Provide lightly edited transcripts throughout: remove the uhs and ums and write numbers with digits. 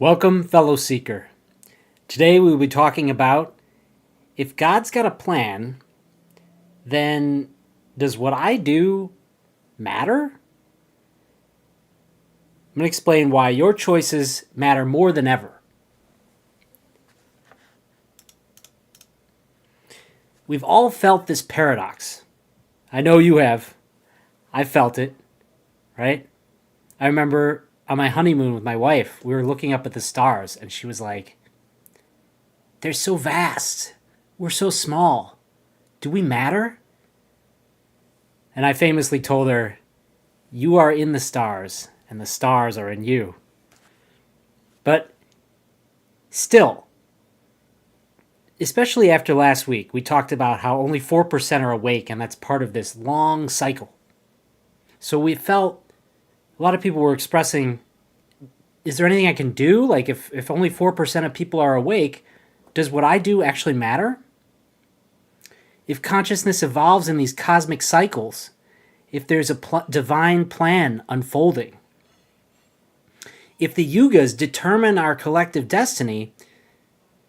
Welcome, fellow seeker. Today we will be talking about if God's got a plan, then does what I do matter? I'm going to explain why your choices matter more than ever. We've all felt this paradox. I know you have. I felt it, right? I remember on my honeymoon with my wife, we were looking up at the stars, and she was like, "They're so vast. We're so small. Do we matter?" And I famously told her, "You are in the stars, and the stars are in you." But still, especially after last week, we talked about how only 4% are awake, and that's part of this long cycle. So we felt a lot of people were expressing, is there anything I can do? Like if only 4% of people are awake, does what I do actually matter? If consciousness evolves in these cosmic cycles, if there's a divine plan unfolding, if the Yugas determine our collective destiny,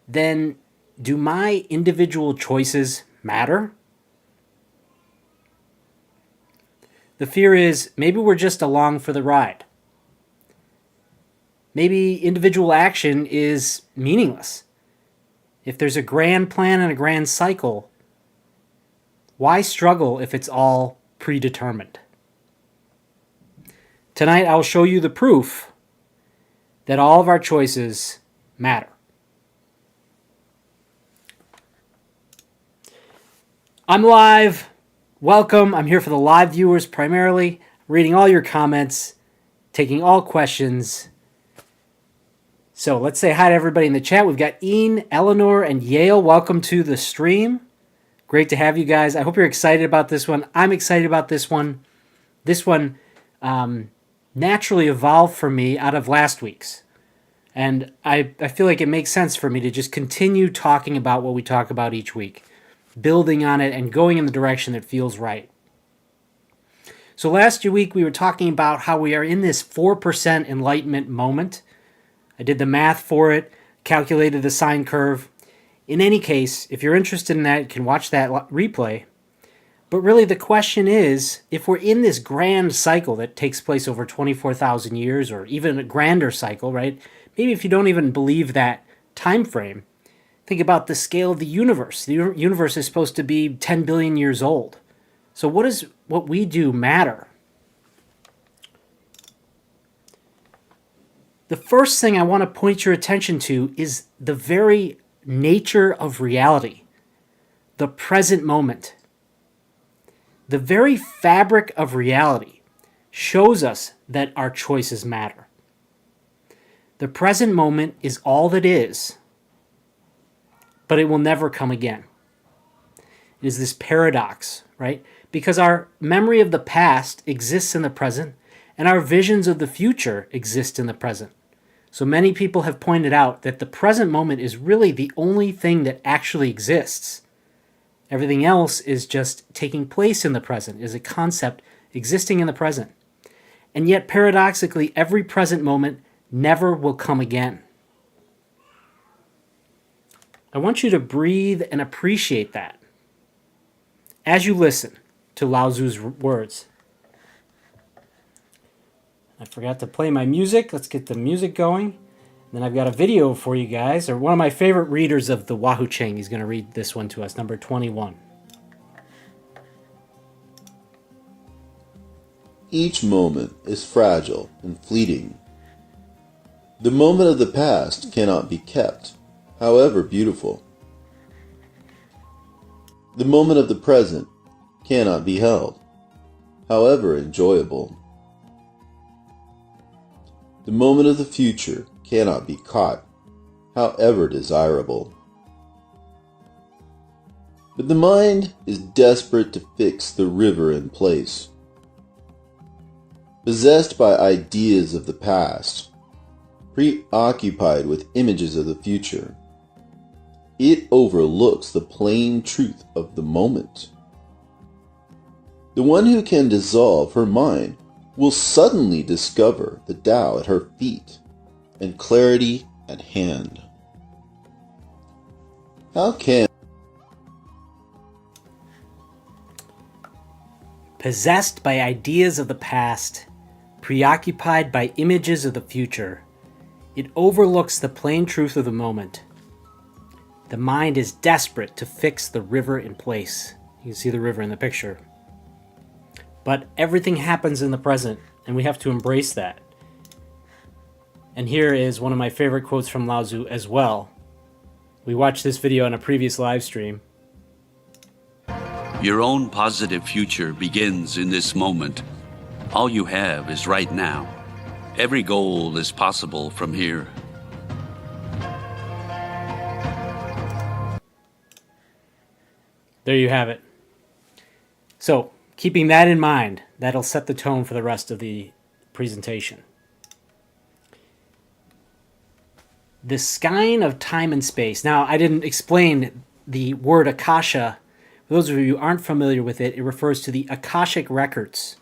then do my individual choices matter? The fear is maybe we're just along for the ride. Maybe individual action is meaningless. If there's a grand plan and a grand cycle, why struggle if it's all predetermined? Tonight I'll show you the proof that all of our choices matter. I'm live. Welcome. I'm here for the live viewers primarily, reading all your comments, taking all questions. So let's say hi to everybody in the chat. We've got Ian, Eleanor, and Yale. Welcome to the stream. Great to have you guys. I hope you're excited about this one. I'm excited about this one. This one naturally evolved for me out of last week's. And I feel like it makes sense for me to just continue talking about what we talk about each week, building on it and going in the direction that feels right. So last week we were talking about how we are in this 4% enlightenment moment. I did the math for it, calculated the sine curve. In any case, if you're interested in that, you can watch that replay. But really the question is, if we're in this grand cycle that takes place over 24,000 years, or even a grander cycle, right? Maybe if you don't even believe that time frame, think about the scale of the universe. The universe is supposed to be 10 billion years old. So what does what we do matter? The first thing I want to point your attention to is the very nature of reality, the present moment. The very fabric of reality shows us that our choices matter. The present moment is all that is, but it will never come again. It is this paradox, right? Because our memory of the past exists in the present, and our visions of the future exist in the present. So many people have pointed out that the present moment is really the only thing that actually exists. Everything else is just taking place in the present, is a concept existing in the present. And yet, paradoxically, every present moment never will come again. I want you to breathe and appreciate that as you listen to Lao Tzu's words. I forgot to play my music. Let's get the music going. And then I've got a video for you guys, or one of my favorite readers of the Wahoo Ching. He's going to read this one to us, number 21. Each moment is fragile and fleeting. The moment of the past cannot be kept, however beautiful. The moment of the present cannot be held, however enjoyable. The moment of the future cannot be caught, however desirable. But the mind is desperate to fix the river in place. Possessed by ideas of the past, preoccupied with images of the future, it overlooks the plain truth of the moment. The one who can dissolve her mind will suddenly discover the Tao at her feet, and clarity at hand. How can Possessed by ideas of the past, preoccupied by images of the future, it overlooks the plain truth of the moment. The mind is desperate to fix the river in place. You can see the river in the picture. But everything happens in the present, and we have to embrace that. And here is one of my favorite quotes from Lao Tzu as well. We watched this video on a previous live stream. Your own positive future begins in this moment. All you have is right now. Every goal is possible from here. There you have it. So, keeping that in mind, that'll set the tone for the rest of the presentation. The skein of time and space. Now, I didn't explain the word Akasha. For those of you who aren't familiar with it, it refers to the Akashic Records.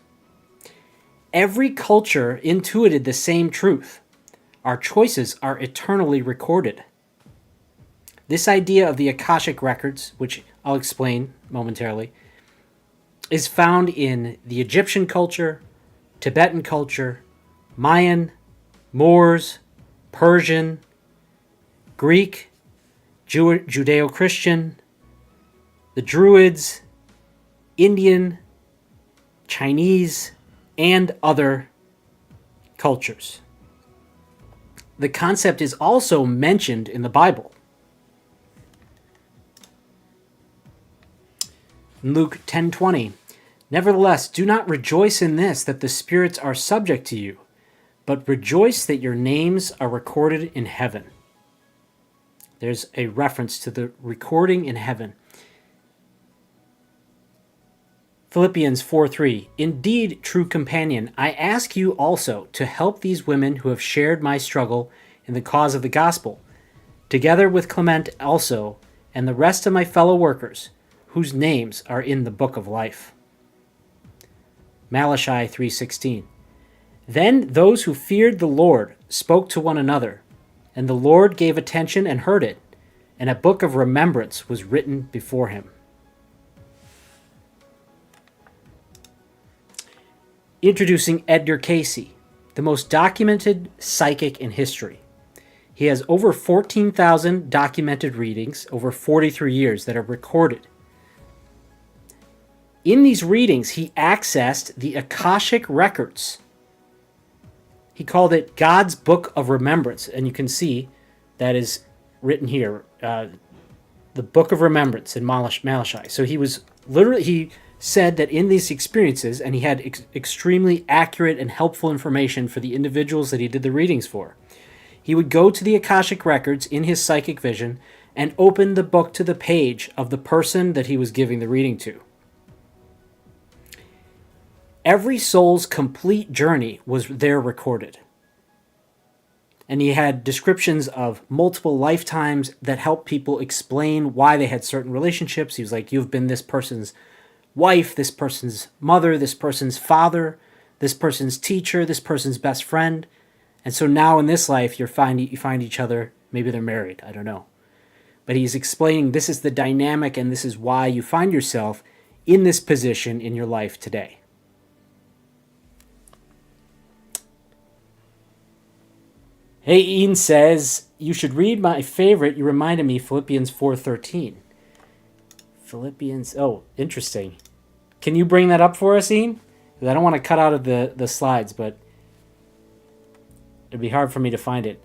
Every culture intuited the same truth. Our choices are eternally recorded. This idea of the Akashic Records, which I'll explain momentarily, is found in the Egyptian culture, Tibetan culture, Mayan, Moors, Persian, Greek, Judeo-Christian, the Druids, Indian, Chinese, and other cultures. The concept is also mentioned in the Bible. Luke 10:20. Nevertheless, do not rejoice in this, that the spirits are subject to you, but rejoice that your names are recorded in heaven. There's a reference to the recording in heaven. Philippians 4:3. Indeed, true companion, I ask you also to help these women who have shared my struggle in the cause of the gospel, together with Clement also, and the rest of my fellow workers, whose names are in the book of life. Malachi 3:16. Then those who feared the Lord spoke to one another, and the Lord gave attention and heard it, and a book of remembrance was written before him. Introducing Edgar Cayce, the most documented psychic in history. He has over 14,000 documented readings over 43 years that are recorded. In these readings, he accessed the Akashic Records. He called it God's Book of Remembrance, and you can see that is written here, the Book of Remembrance in Malachi. So he said that in these experiences, and he had extremely accurate and helpful information for the individuals that he did the readings for. He would go to the Akashic Records in his psychic vision and open the book to the page of the person that he was giving the reading to. Every soul's complete journey was there recorded. And he had descriptions of multiple lifetimes that helped people explain why they had certain relationships. He was like, you've been this person's wife, this person's mother, this person's father, this person's teacher, this person's best friend. And so now in this life, you find each other. Maybe they're married. I don't know. But he's explaining this is the dynamic and this is why you find yourself in this position in your life today. Hey, Ian says, you should read my favorite. You reminded me, Philippians 4:13. Philippians, interesting. Can you bring that up for us, Ian? Because I don't want to cut out of the slides, but it'd be hard for me to find it.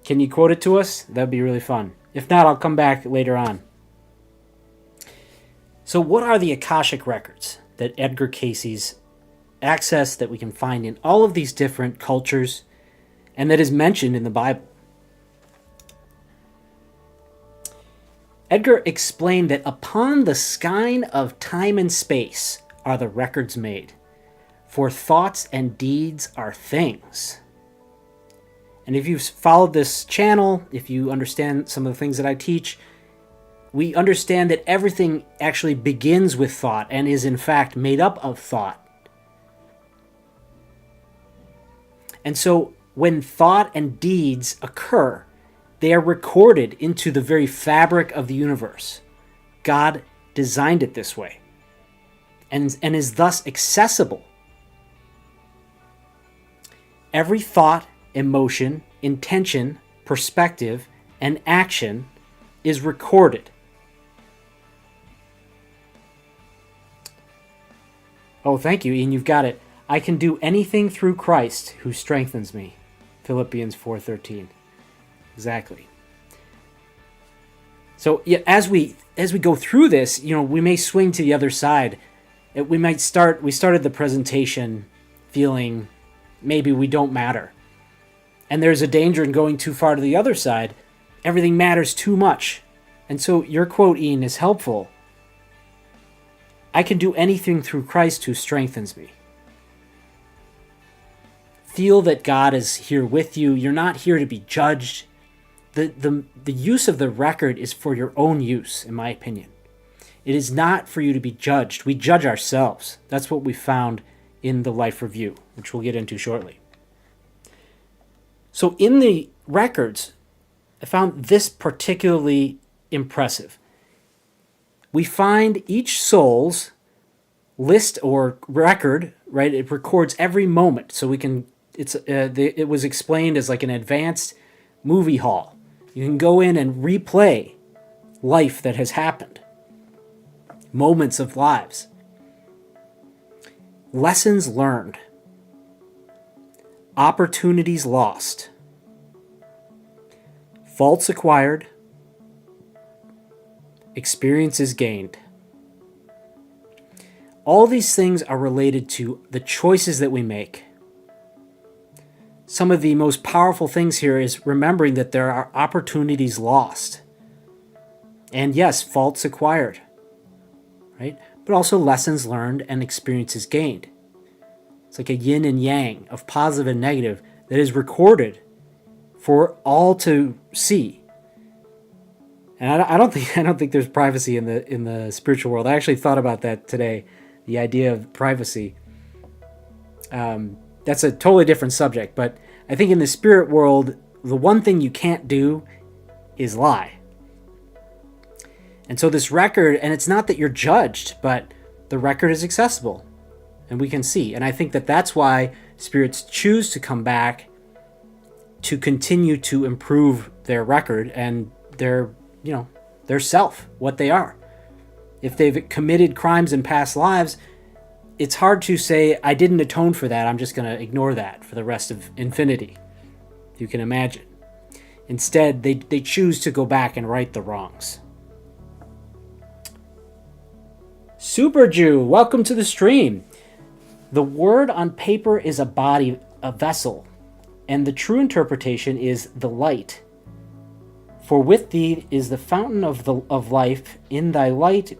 Can you quote it to us? That'd be really fun. If not, I'll come back later on. So what are the Akashic Records that Edgar Cayce's access that we can find in all of these different cultures and that is mentioned in the Bible? Edgar explained that upon the skein of time and space are the records made, for thoughts and deeds are things. And if you've followed this channel, if you understand some of the things that I teach, we understand that everything actually begins with thought and is in fact made up of thought. And so when thought and deeds occur, they are recorded into the very fabric of the universe. God designed it this way and is thus accessible. Every thought, emotion, intention, perspective, and action is recorded. Oh, thank you, Ian. You've got it. I can do anything through Christ who strengthens me. Philippians 4:13. Exactly. So yeah, as we go through this, we may swing to the other side. We started the presentation feeling maybe we don't matter. And there's a danger in going too far to the other side. Everything matters too much. And so your quote, Ian, is helpful. I can do anything through Christ who strengthens me. Feel that God is here with you. You're not here to be judged. The use of the record is for your own use, in my opinion. It is not for you to be judged. We judge ourselves. That's what we found in the Life Review, which we'll get into shortly. So in the records, I found this particularly impressive. We find each soul's list or record, right? It records every moment, so we can. It was explained as like an advanced movie hall. You can go in and replay life that has happened, moments of lives, lessons learned, opportunities lost, faults acquired, experiences gained. All these things are related to the choices that we make. Some of the most powerful things here is remembering that there are opportunities lost. And yes, faults acquired, right? But also lessons learned and experiences gained. It's like a yin and yang of positive and negative that is recorded for all to see. And I don't think there's privacy in the spiritual world. I actually thought about that today, the idea of privacy. That's a totally different subject, but I think in the spirit world, the one thing you can't do is lie. And so this record, and it's not that you're judged, but the record is accessible and we can see. And I think that that's why spirits choose to come back to continue to improve their record and their self, what they are. If they've committed crimes in past lives, it's hard to say, I didn't atone for that, I'm just going to ignore that for the rest of infinity. You can imagine. Instead, they choose to go back and right the wrongs. Super Jew, welcome to the stream. The word on paper is a body, a vessel, and the true interpretation is the light. For with thee is the fountain of life, in thy light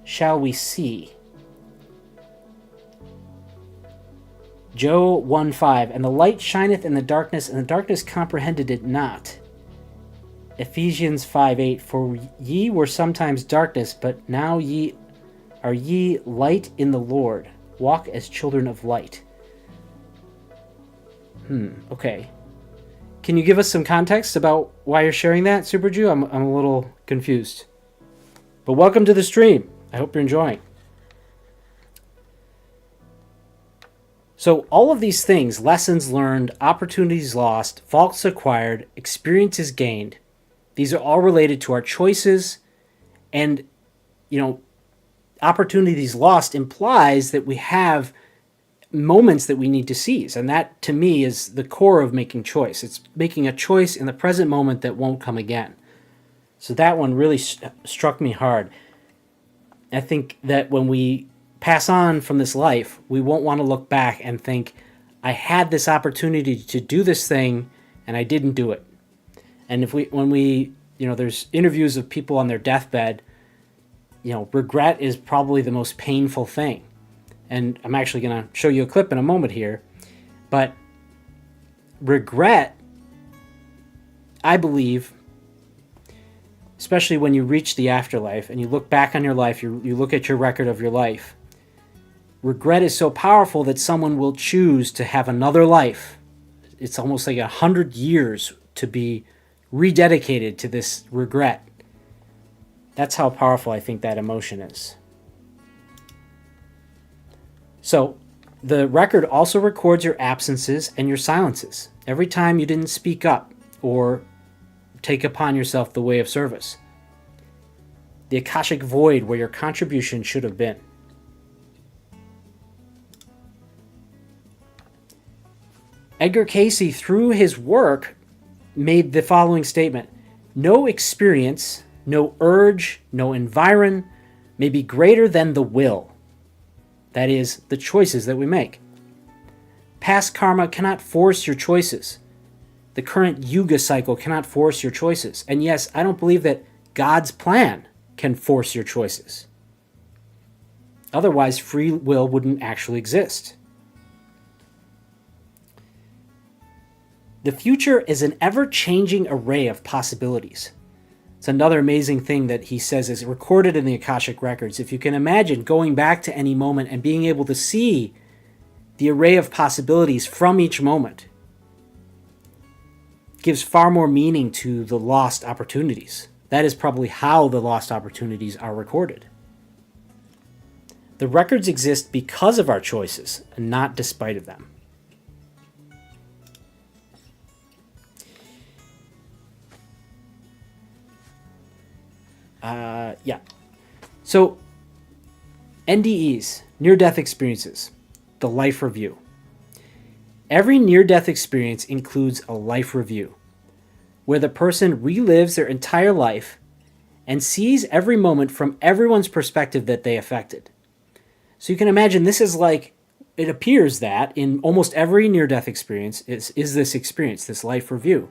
shall we see. Joe 1:5, and the light shineth in the darkness, and the darkness comprehended it not. Ephesians 5:8, for ye were sometimes darkness, but now are ye light in the Lord. Walk as children of light. Okay. Can you give us some context about why you're sharing that, Super Jew? I'm a little confused. But welcome to the stream. I hope you're enjoying. So all of these things, lessons learned, opportunities lost, faults acquired, experiences gained, these are all related to our choices. And, opportunities lost implies that we have moments that we need to seize. And that, to me, is the core of making choice. It's making a choice in the present moment that won't come again. So that one really struck me hard. I think that when we pass on from this life, we won't want to look back and think, I had this opportunity to do this thing and I didn't do it. And when we there's interviews of people on their deathbed, regret is probably the most painful thing. And I'm actually going to show you a clip in a moment here. But regret, I believe, especially when you reach the afterlife and you look back on your life, you look at your record of your life, regret is so powerful that someone will choose to have another life it's almost like 100 years to be rededicated to this regret. That's how powerful I think that emotion is. So the record also records your absences and your silences. Every time you didn't speak up or take upon yourself the way of service. The Akashic void where your contribution should have been. Edgar Cayce, through his work, made the following statement: no experience, no urge, no environ may be greater than the will. That is, the choices that we make. Past karma cannot force your choices. The current Yuga cycle cannot force your choices. And yes, I don't believe that God's plan can force your choices. Otherwise, free will wouldn't actually exist. The future is an ever-changing array of possibilities. It's another amazing thing that he says is recorded in the Akashic Records. If you can imagine going back to any moment and being able to see the array of possibilities from each moment, gives far more meaning to the lost opportunities. That is probably how the lost opportunities are recorded. The records exist because of our choices and not despite of them. So, NDEs, near-death experiences, the life review. Every near-death experience includes a life review, where the person relives their entire life and sees every moment from everyone's perspective that they affected. So you can imagine this is like, it appears that in almost every near-death experience is this experience, this life review.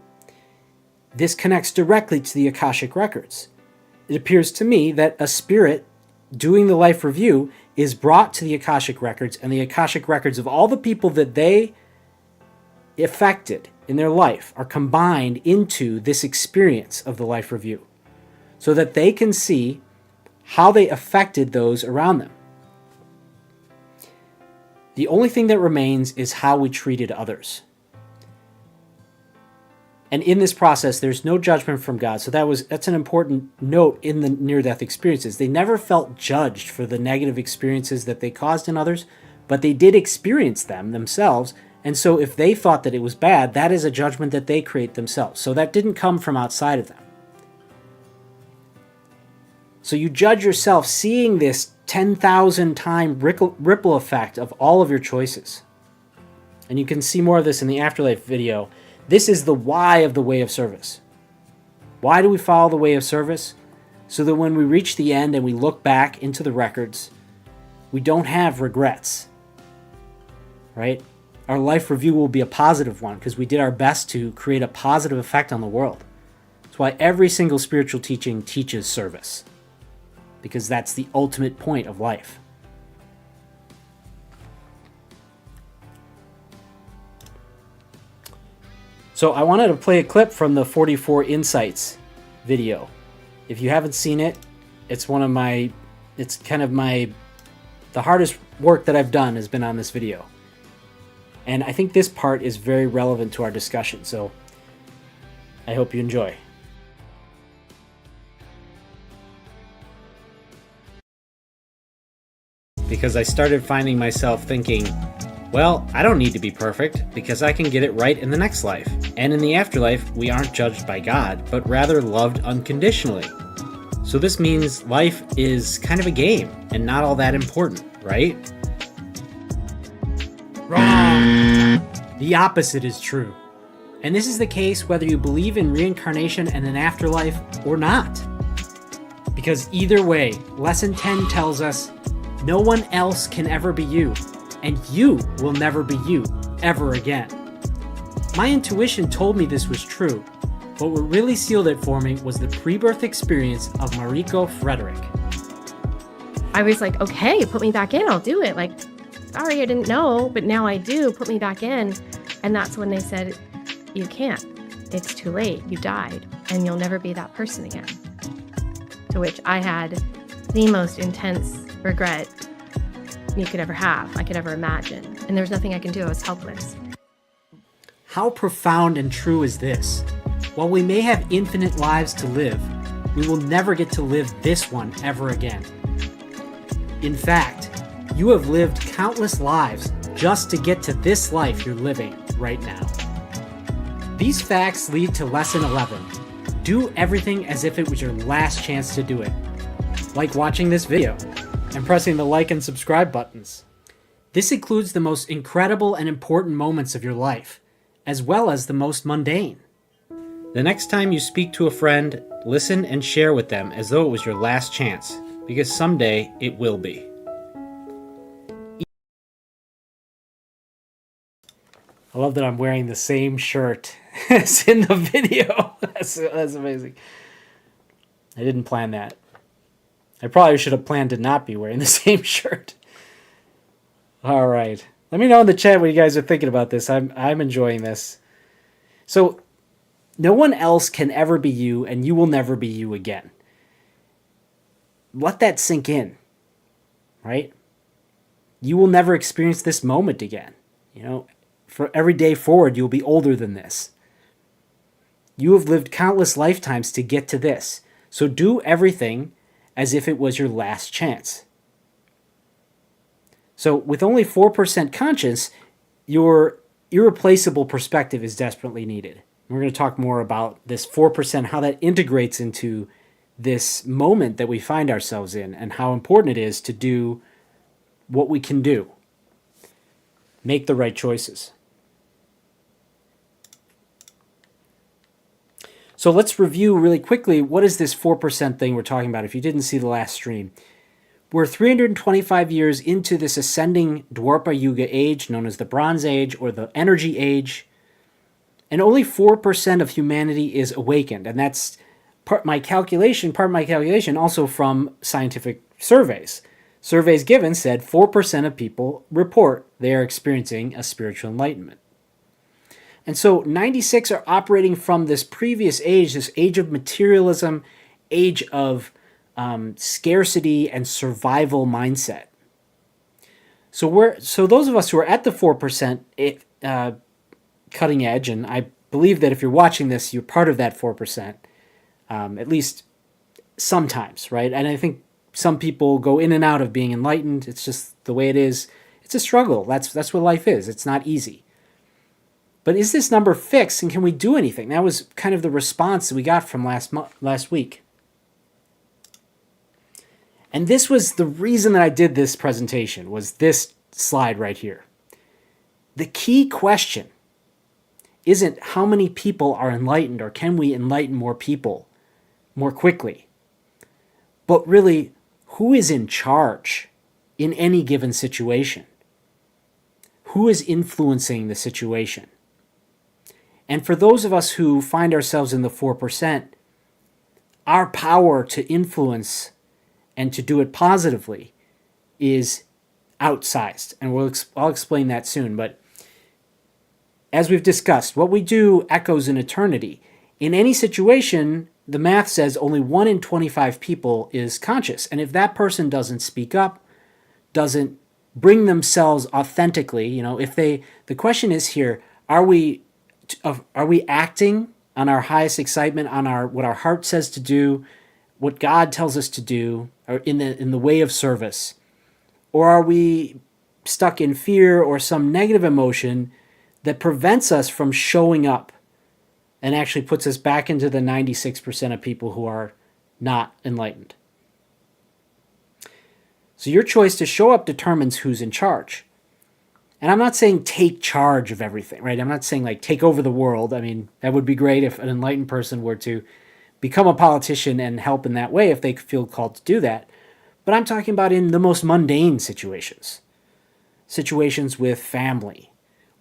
This connects directly to the Akashic Records. It appears to me that a spirit doing the life review is brought to the Akashic Records, and the Akashic Records of all the people that they affected in their life are combined into this experience of the life review so that they can see how they affected those around them. The only thing that remains is how we treated others. And in this process, there's no judgment from God. So that's an important note in the near-death experiences. They never felt judged for the negative experiences that they caused in others, but they did experience them themselves. And so if they thought that it was bad, that is a judgment that they create themselves. So that didn't come from outside of them. So you judge yourself seeing this 10,000 time ripple effect of all of your choices. And you can see more of this in the Afterlife video. This is the why of the way of service. Why do we follow the way of service? So that when we reach the end and we look back into the records, we don't have regrets, right? Our life review will be a positive one because we did our best to create a positive effect on the world. That's why every single spiritual teaching teaches service, because that's the ultimate point of life. So I wanted to play a clip from the 44 Insights video. If you haven't seen it, it's the hardest work that I've done has been on this video. And I think this part is very relevant to our discussion, so I hope you enjoy. Because I started finding myself thinking, well, I don't need to be perfect because I can get it right in the next life. And in the afterlife, we aren't judged by God, but rather loved unconditionally. So this means life is kind of a game and not all that important, right? Wrong! The opposite is true. And this is the case whether you believe in reincarnation and an afterlife or not. Because either way, Lesson 10 tells us, no one else can ever be you. And you will never be you, ever again. My intuition told me this was true, but what really sealed it for me was the pre-birth experience of Mariko Frederick. I was like, okay, put me back in, I'll do it. Like, sorry, I didn't know, but now I do, put me back in. And that's when they said, you can't, it's too late, you died, and you'll never be that person again. To which I had the most intense regret you could ever have, I could ever imagine. And there was nothing I can do, I was helpless. How profound and true is this? While we may have infinite lives to live, we will never get to live this one ever again. In fact, you have lived countless lives just to get to this life you're living right now. These facts lead to lesson 11. Do everything as if it was your last chance to do it. Like watching this video and pressing the like and subscribe buttons. This includes the most incredible and important moments of your life, as well as the most mundane. The next time you speak to a friend, listen and share with them as though it was your last chance, because someday it will be. I love that I'm wearing the same shirt as in the video. That's amazing. I didn't plan that. I probably should have planned to not be wearing the same shirt. All right. Let me know in the chat what you guys are thinking about this. I'm enjoying this. So, no one else can ever be you, and you will never be you again. Let that sink in, right? You will never experience this moment again. You know, for every day forward, you'll be older than this. You have lived countless lifetimes to get to this. So do everything as if it was your last chance. So with only 4% conscious, your irreplaceable perspective is desperately needed. We're going to talk more about this 4%, how that integrates into this moment that we find ourselves in, and how important it is to do what we can do. Make the right choices. So let's review really quickly, what is this 4% thing we're talking about if you didn't see the last stream. We're 325 years into this ascending Dwapara Yuga age, known as the Bronze Age or the Energy Age. And only 4% of humanity is awakened. And that's part of my calculation also from scientific surveys. Surveys given said 4% of people report they are experiencing a spiritual enlightenment. And so 96 are operating from this previous age, this age of materialism, age of scarcity and survival mindset. So those of us who are at the 4% cutting edge, and I believe that if you're watching this, you're part of that 4%, at least sometimes, right? And I think some people go in and out of being enlightened. It's just the way it is. It's a struggle. That's what life is. It's not easy. But is this number fixed, and can we do anything? That was kind of the response that we got from last week. And this was the reason that I did this presentation, was this slide right here. The key question isn't how many people are enlightened or can we enlighten more people more quickly, but really who is in charge in any given situation? Who is influencing the situation? And for those of us who find ourselves in the 4%, our power to influence and to do it positively is outsized. And I'll explain that soon. But as we've discussed, what we do echoes in eternity. In any situation, the math says only 1 in 25 people is conscious. And if that person doesn't speak up, doesn't bring themselves authentically, the question is here, are we acting on our highest excitement, on what our heart says to do, what God tells us to do, or in the way of service? Or are we stuck in fear or some negative emotion that prevents us from showing up and actually puts us back into the 96% of people who are not enlightened? So your choice to show up determines who's in charge. And I'm not saying take charge of everything, right? I'm not saying like take over the world. I mean, that would be great if an enlightened person were to become a politician and help in that way if they feel called to do that. But I'm talking about in the most mundane situations. Situations with family,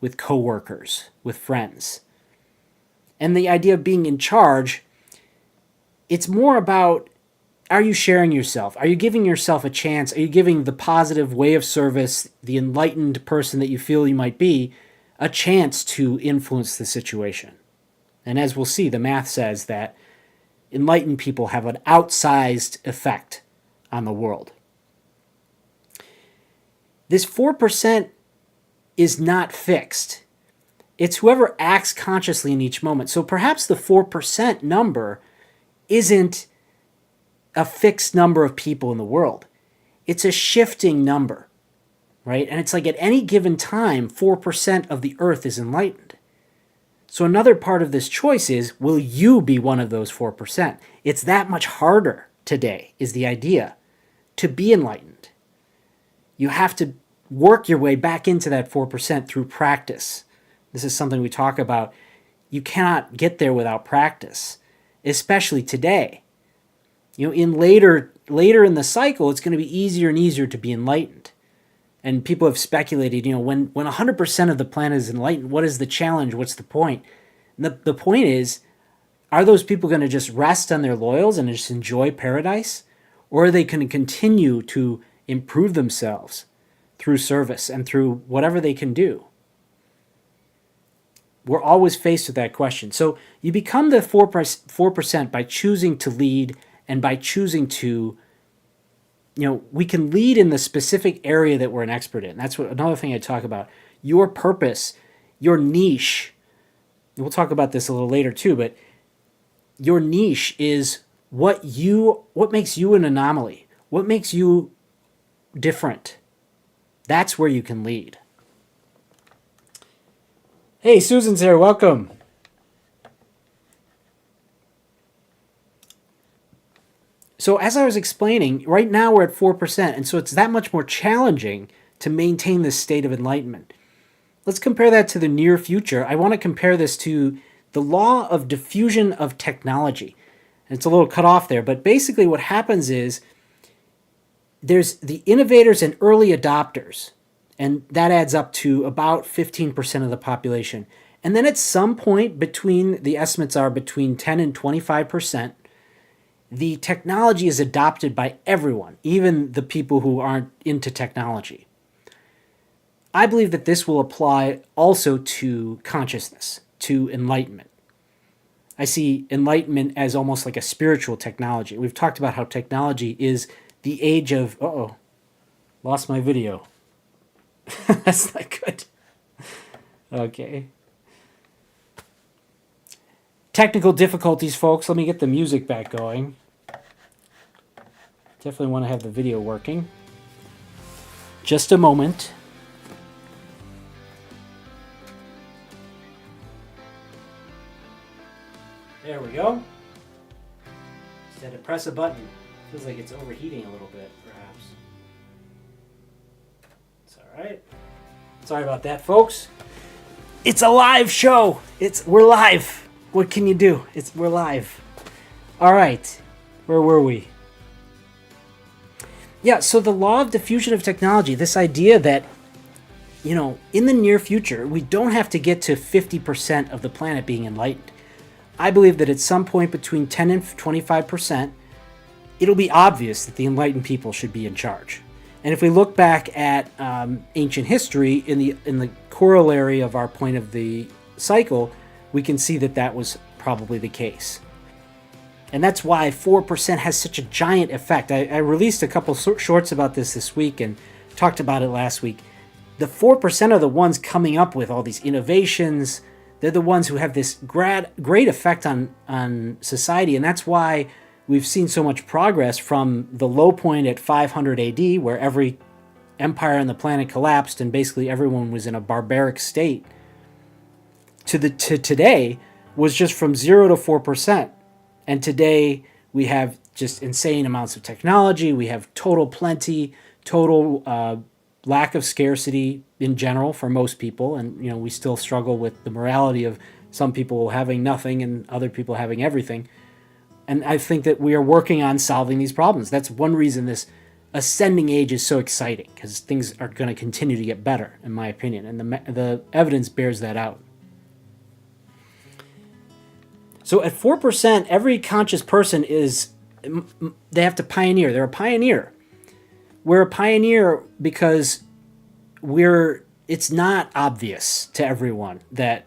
with coworkers, with friends. And the idea of being in charge, it's more about, are you sharing yourself? Are you giving yourself a chance? Are you giving the positive way of service, the enlightened person that you feel you might be, a chance to influence the situation? And as we'll see, the math says that enlightened people have an outsized effect on the world. This 4% is not fixed. It's whoever acts consciously in each moment. So perhaps the 4% number isn't a fixed number of people in the world. It's a shifting number, right? And it's like at any given time, 4% of the earth is enlightened. So another part of this choice is, will you be one of those 4%? It's that much harder today, is the idea, to be enlightened. You have to work your way back into that 4% through practice. This is something we talk about. You cannot get there without practice, especially today. In later in the cycle, it's going to be easier and easier to be enlightened. And people have speculated, when 100% of the planet is enlightened, what is the challenge? What's the point? And the point is, are those people going to just rest on their laurels and just enjoy paradise? Or are they going to continue to improve themselves through service and through whatever they can do? We're always faced with that question. So you become the 4% by choosing to lead and by choosing to, we can lead in the specific area that we're an expert in. That's another thing I talk about. Your purpose, your niche. We'll talk about this a little later too, but your niche is what makes you an anomaly. What makes you different. That's where you can lead. Hey, Susan's here. Welcome. So as I was explaining, right now we're at 4%, and so it's that much more challenging to maintain this state of enlightenment. Let's compare that to the near future. I want to compare this to the law of diffusion of technology. And it's a little cut off there, but basically what happens is there's the innovators and early adopters, and that adds up to about 15% of the population. And then at some point the estimates are between 10 and 25%, the technology is adopted by everyone, even the people who aren't into technology. I believe that this will apply also to consciousness, to enlightenment. I see enlightenment as almost like a spiritual technology. We've talked about how technology is the age of... lost my video. That's not good. Okay. Technical difficulties, folks. Let me get the music back going. Definitely want to have the video working. Just a moment. There we go. Just had to press a button. Feels like it's overheating a little bit, perhaps. It's all right. Sorry about that, folks. It's a live show. We're live. What can you do? We're live. All right. Where were we? Yeah, so the law of diffusion of technology, this idea that, in the near future, we don't have to get to 50% of the planet being enlightened. I believe that at some point between 10 and 25%, it'll be obvious that the enlightened people should be in charge. And if we look back at ancient history in the corollary of our point of the cycle, we can see that that was probably the case. And that's why 4% has such a giant effect. I released a couple shorts about this week and talked about it last week. The 4% are the ones coming up with all these innovations. They're the ones who have this great effect on society. And that's why we've seen so much progress from the low point at 500 AD, where every empire on the planet collapsed and basically everyone was in a barbaric state, to today was just from 0 to 4%. And today we have just insane amounts of technology. We have total plenty, total lack of scarcity in general for most people. And, we still struggle with the morality of some people having nothing and other people having everything. And I think that we are working on solving these problems. That's one reason this ascending age is so exciting, because things are going to continue to get better, in my opinion. And the evidence bears that out. So at 4%, every conscious person they have to pioneer. They're a pioneer. We're a pioneer because it's not obvious to everyone that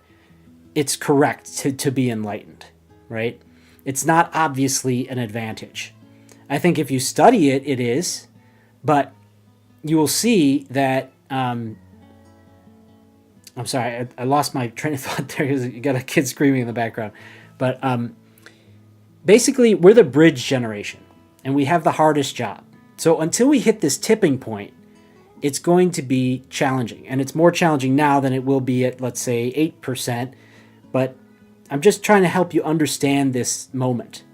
it's correct to be enlightened, right? It's not obviously an advantage. I think if you study it, it is, but you will see that I'm sorry, I lost my train of thought there because you got a kid screaming in the background. But basically, we're the bridge generation, and we have the hardest job. So until we hit this tipping point, it's going to be challenging. And it's more challenging now than it will be at, let's say, 8%. But I'm just trying to help you understand this moment.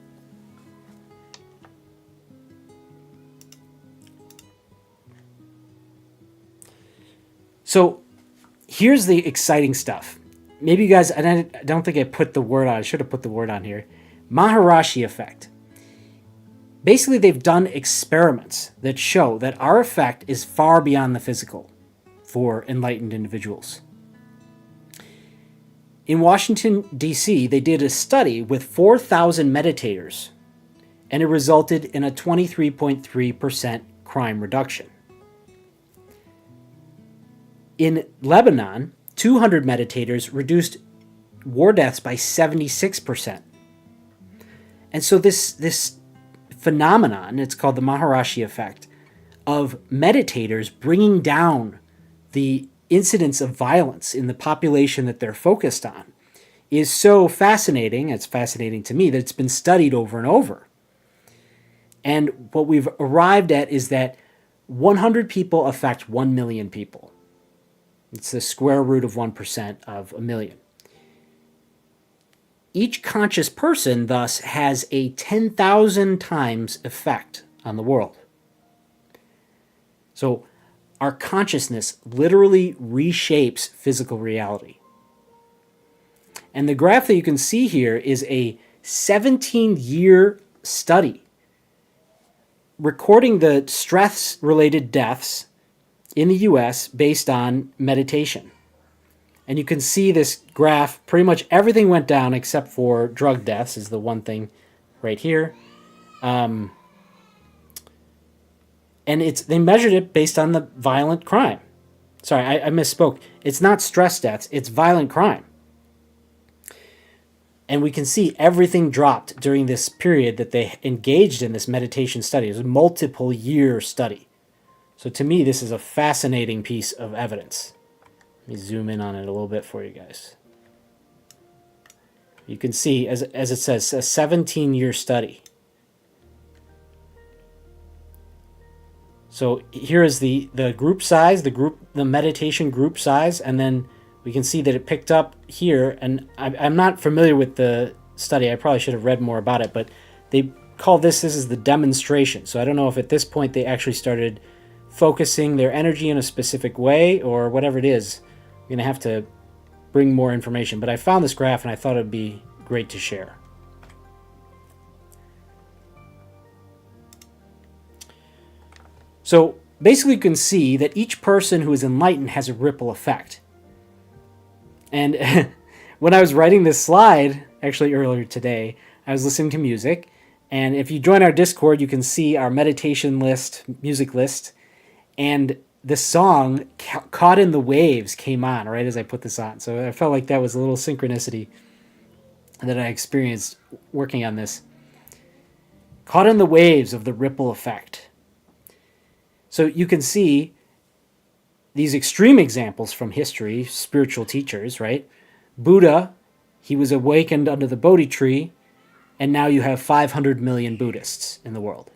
So here's the exciting stuff. Maybe you guys, and I don't think I put the word on, I should have put the word on here. Maharishi effect. Basically, they've done experiments that show that our effect is far beyond the physical for enlightened individuals. In Washington, D.C., they did a study with 4,000 meditators, and it resulted in a 23.3% crime reduction. In Lebanon, 200 meditators reduced war deaths by 76%. And so this phenomenon, it's called the Maharishi effect, of meditators bringing down the incidence of violence in the population that they're focused on, is so fascinating. It's fascinating to me that it's been studied over and over. And what we've arrived at is that 100 people affect 1 million people. It's the square root of 1% of a million. Each conscious person, thus, has a 10,000 times effect on the world. So our consciousness literally reshapes physical reality. And the graph that you can see here is a 17-year study recording the stress-related deaths in the US based on meditation. And you can see this graph, pretty much everything went down except for drug deaths is the one thing right here. And they measured it based on the violent crime. Sorry, I misspoke. It's not stress deaths, it's violent crime. And we can see everything dropped during this period that they engaged in this meditation study. It was a multiple-year study. So to me, this is a fascinating piece of evidence. Let me zoom in on it a little bit for you guys. You can see, as it says, a 17-year study. So here is the group size, the meditation group size, and then we can see that it picked up here. And I'm not familiar with the study. I probably should have read more about it, but they call this is the demonstration. So I don't know if at this point they actually started focusing their energy in a specific way or whatever it is. I'm going to have to bring more information. But I found this graph and I thought it would be great to share. So basically you can see that each person who is enlightened has a ripple effect. And when I was writing this slide, actually earlier today, I was listening to music. And if you join our Discord, you can see our meditation list, music list. And the song Caught in the Waves came on right as I put this on. So I felt like that was a little synchronicity that I experienced working on this. Caught in the waves of the ripple effect. So you can see these extreme examples from history, spiritual teachers, right? Buddha, he was awakened under the Bodhi tree, and now you have 500 million Buddhists in the world.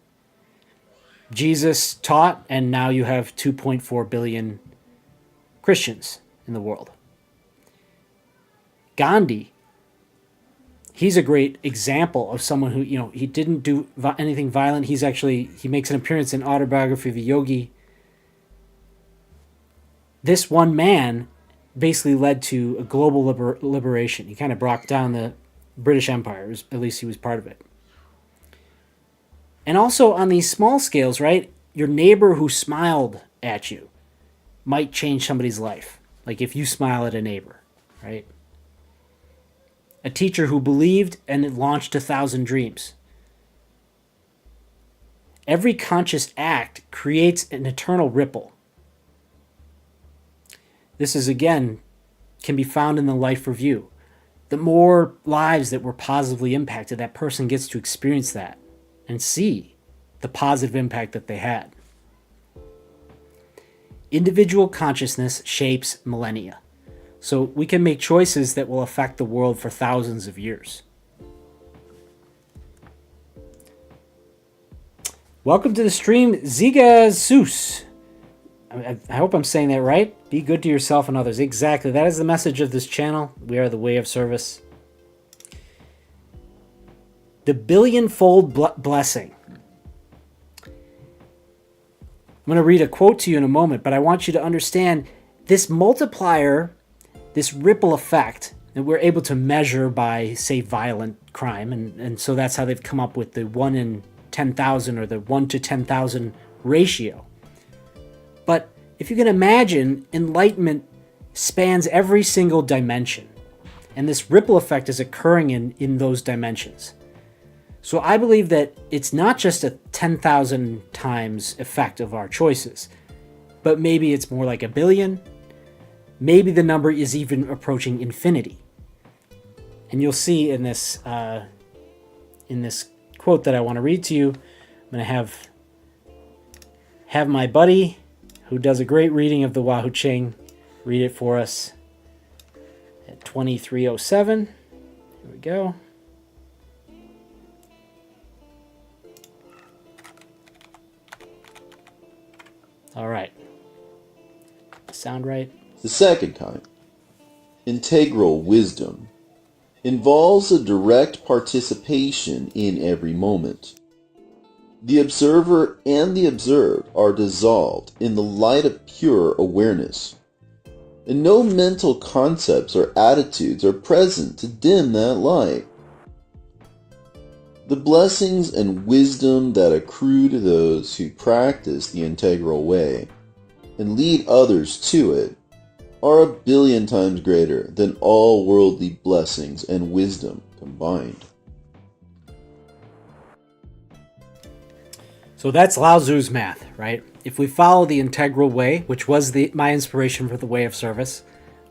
Jesus taught, and now you have 2.4 billion Christians in the world. Gandhi, he's a great example of someone who, he didn't do anything violent. He makes an appearance in Autobiography of a Yogi. This one man basically led to a global liberation. He kind of brought down the British Empire, at least he was part of it. And also on these small scales, right, your neighbor who smiled at you might change somebody's life. Like if you smile at a neighbor, right? A teacher who believed and it launched 1,000 dreams. Every conscious act creates an eternal ripple. This is, again, can be found in the life review. The more lives that were positively impacted, that person gets to experience that and see the positive impact that they had. Individual consciousness shapes millennia. So we can make choices that will affect the world for thousands of years. Welcome to the stream, Ziga Zeus. I hope I'm saying that right. Be good to yourself and others. Exactly. That is the message of this channel. We are the way of service. The billionfold blessing. I'm going to read a quote to you in a moment, but I want you to understand this multiplier, this ripple effect that we're able to measure by, say, violent crime. And so that's how they've come up with the 1 in 10,000 or the 1 to 10,000 ratio. But if you can imagine, enlightenment spans every single dimension. And this ripple effect is occurring in those dimensions. So I believe that it's not just a 10,000 times effect of our choices, but maybe it's more like a billion. Maybe the number is even approaching infinity. And you'll see in this quote that I want to read to you, I'm going to have my buddy, who does a great reading of the Wahoo Ching, read it for us at 2307. Here we go. All right. Sound right? The second kind, integral wisdom, involves a direct participation in every moment. The observer and the observed are dissolved in the light of pure awareness, and no mental concepts or attitudes are present to dim that light. The blessings and wisdom that accrue to those who practice the integral way and lead others to it are 1 billion times greater than all worldly blessings and wisdom combined. So that's Lao Tzu's math, right? If we follow the integral way, which was my inspiration for the way of service,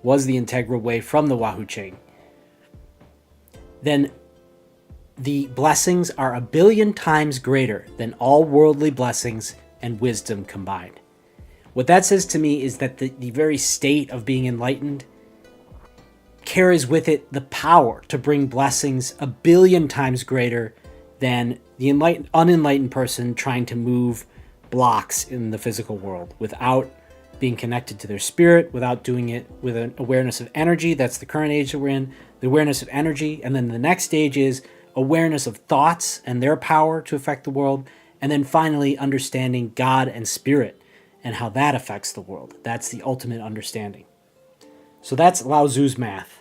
was the integral way from the Wahoo Ching, then the blessings are 1 billion times greater than all worldly blessings and wisdom combined. What that says to me is that the very state of being enlightened carries with it the power to bring blessings 1 billion times greater than the unenlightened person trying to move blocks in the physical world without being connected to their spirit, without doing it with an awareness of energy. That's the current age that we're in, the awareness of energy. And then the next stage is awareness of thoughts and their power to affect the world. And then finally, understanding God and spirit and how that affects the world. That's the ultimate understanding. So that's Lao Tzu's math.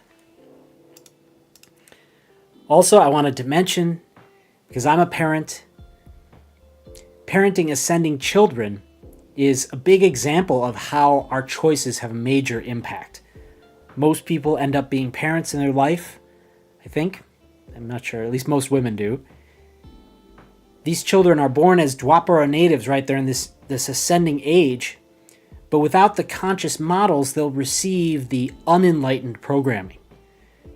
Also, I wanted to mention, because I'm a parent, parenting ascending children is a big example of how our choices have a major impact. Most people end up being parents in their life, I think. I'm not sure, at least most women do. These children are born as Dwapara natives, right? They're in this ascending age, but without the conscious models, they'll receive the unenlightened programming.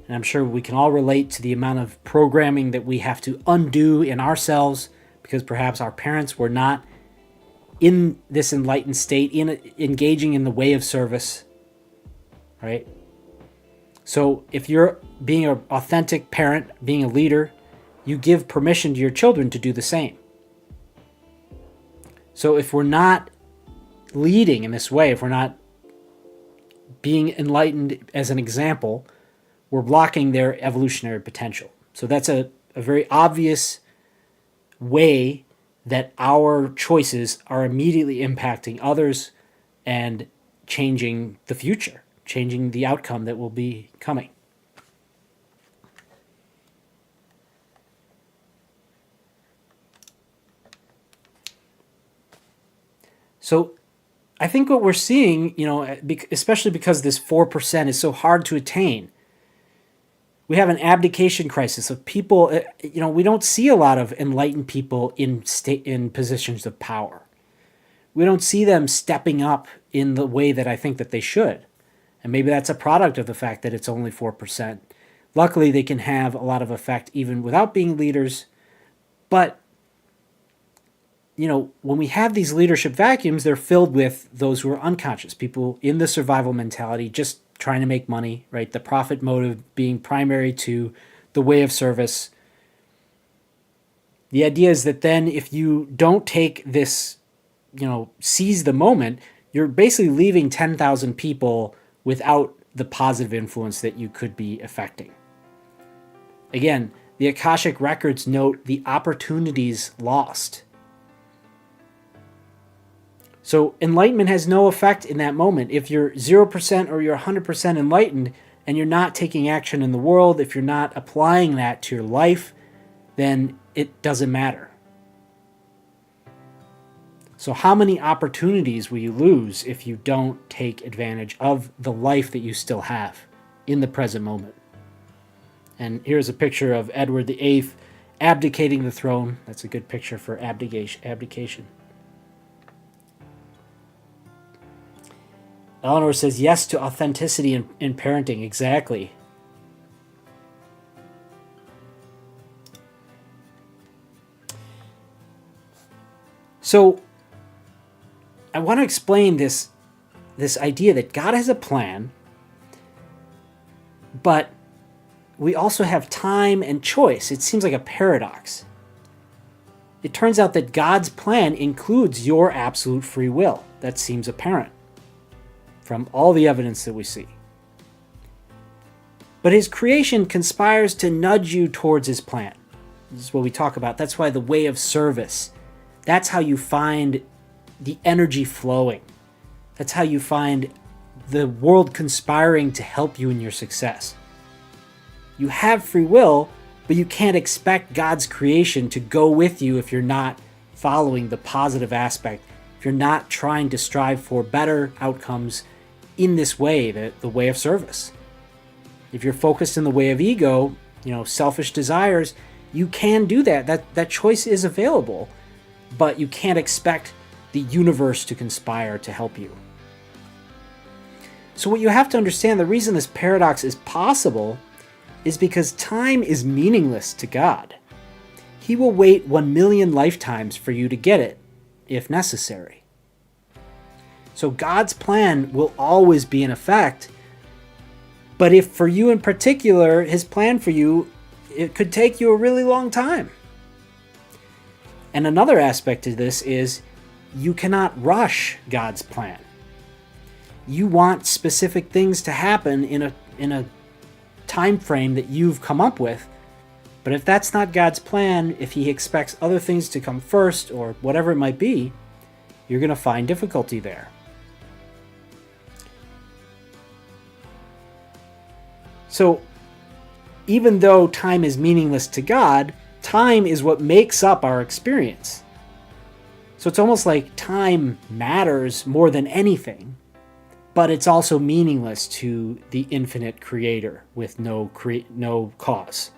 And I'm sure we can all relate to the amount of programming that we have to undo in ourselves because perhaps our parents were not in this enlightened state, engaging in the way of service, right? So if you're being an authentic parent, being a leader, you give permission to your children to do the same. So if we're not leading in this way, if we're not being enlightened as an example, we're blocking their evolutionary potential. So that's a very obvious way that our choices are immediately impacting others and changing the future, changing the outcome that will be coming. So I think what we're seeing, especially because this 4% is so hard to attain, we have an abdication crisis of people. We don't see a lot of enlightened people in positions of power. We don't see them stepping up in the way that I think that they should. And maybe that's a product of the fact that it's only 4%. Luckily, they can have a lot of effect even without being leaders. But, when we have these leadership vacuums, they're filled with those who are unconscious, people in the survival mentality, just trying to make money, right? The profit motive being primary to the way of service. The idea is that then if you don't take this, seize the moment, you're basically leaving 10,000 people without the positive influence that you could be affecting. Again, the Akashic Records note the opportunities lost. So enlightenment has no effect in that moment. If you're 0% or you're 100% enlightened and you're not taking action in the world, if you're not applying that to your life, then it doesn't matter. So how many opportunities will you lose if you don't take advantage of the life that you still have in the present moment? And here's a picture of Edward VIII abdicating the throne. That's a good picture for abdication. Eleanor says yes to authenticity in parenting. Exactly. So I want to explain this idea that God has a plan, but we also have time and choice. It seems like a paradox. It turns out that God's plan includes your absolute free will. That seems apparent from all the evidence that we see. But his creation conspires to nudge you towards his plan. This is what we talk about. That's why the way of service. That's how you find the energy flowing. That's how you find the world conspiring to help you in your success. You have free will, but you can't expect God's creation to go with you if you're not following the positive aspect, if you're not trying to strive for better outcomes in this way, the way of service. If you're focused in the way of ego, selfish desires, you can do that. That choice is available, but you can't expect the universe to conspire to help you. So what you have to understand, the reason this paradox is possible is because time is meaningless to God. He will wait 1,000,000 lifetimes for you to get it, if necessary. So God's plan will always be in effect, but if for you in particular, his plan for you, it could take you a really long time. And another aspect of this is you cannot rush God's plan. You want specific things to happen in a time frame that you've come up with, but if that's not God's plan, if he expects other things to come first or whatever it might be, you're going to find difficulty there. So even though time is meaningless to God, time is what makes up our experience. So it's almost like time matters more than anything, but it's also meaningless to the infinite creator with no cause.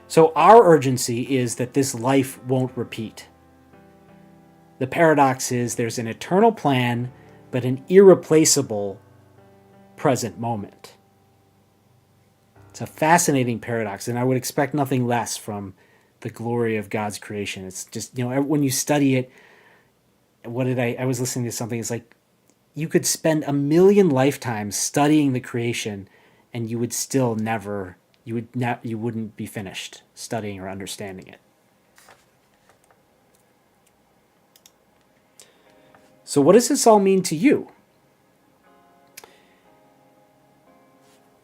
So our urgency is that this life won't repeat. The paradox is there's an eternal plan, but an irreplaceable present moment. It's a fascinating paradox, and I would expect nothing less from the glory of God's creation. It's just, when you study it, I was listening to something, it's like you could spend 1,000,000 lifetimes studying the creation and you would still never, you wouldn't be finished studying or understanding it. So what does this all mean to you?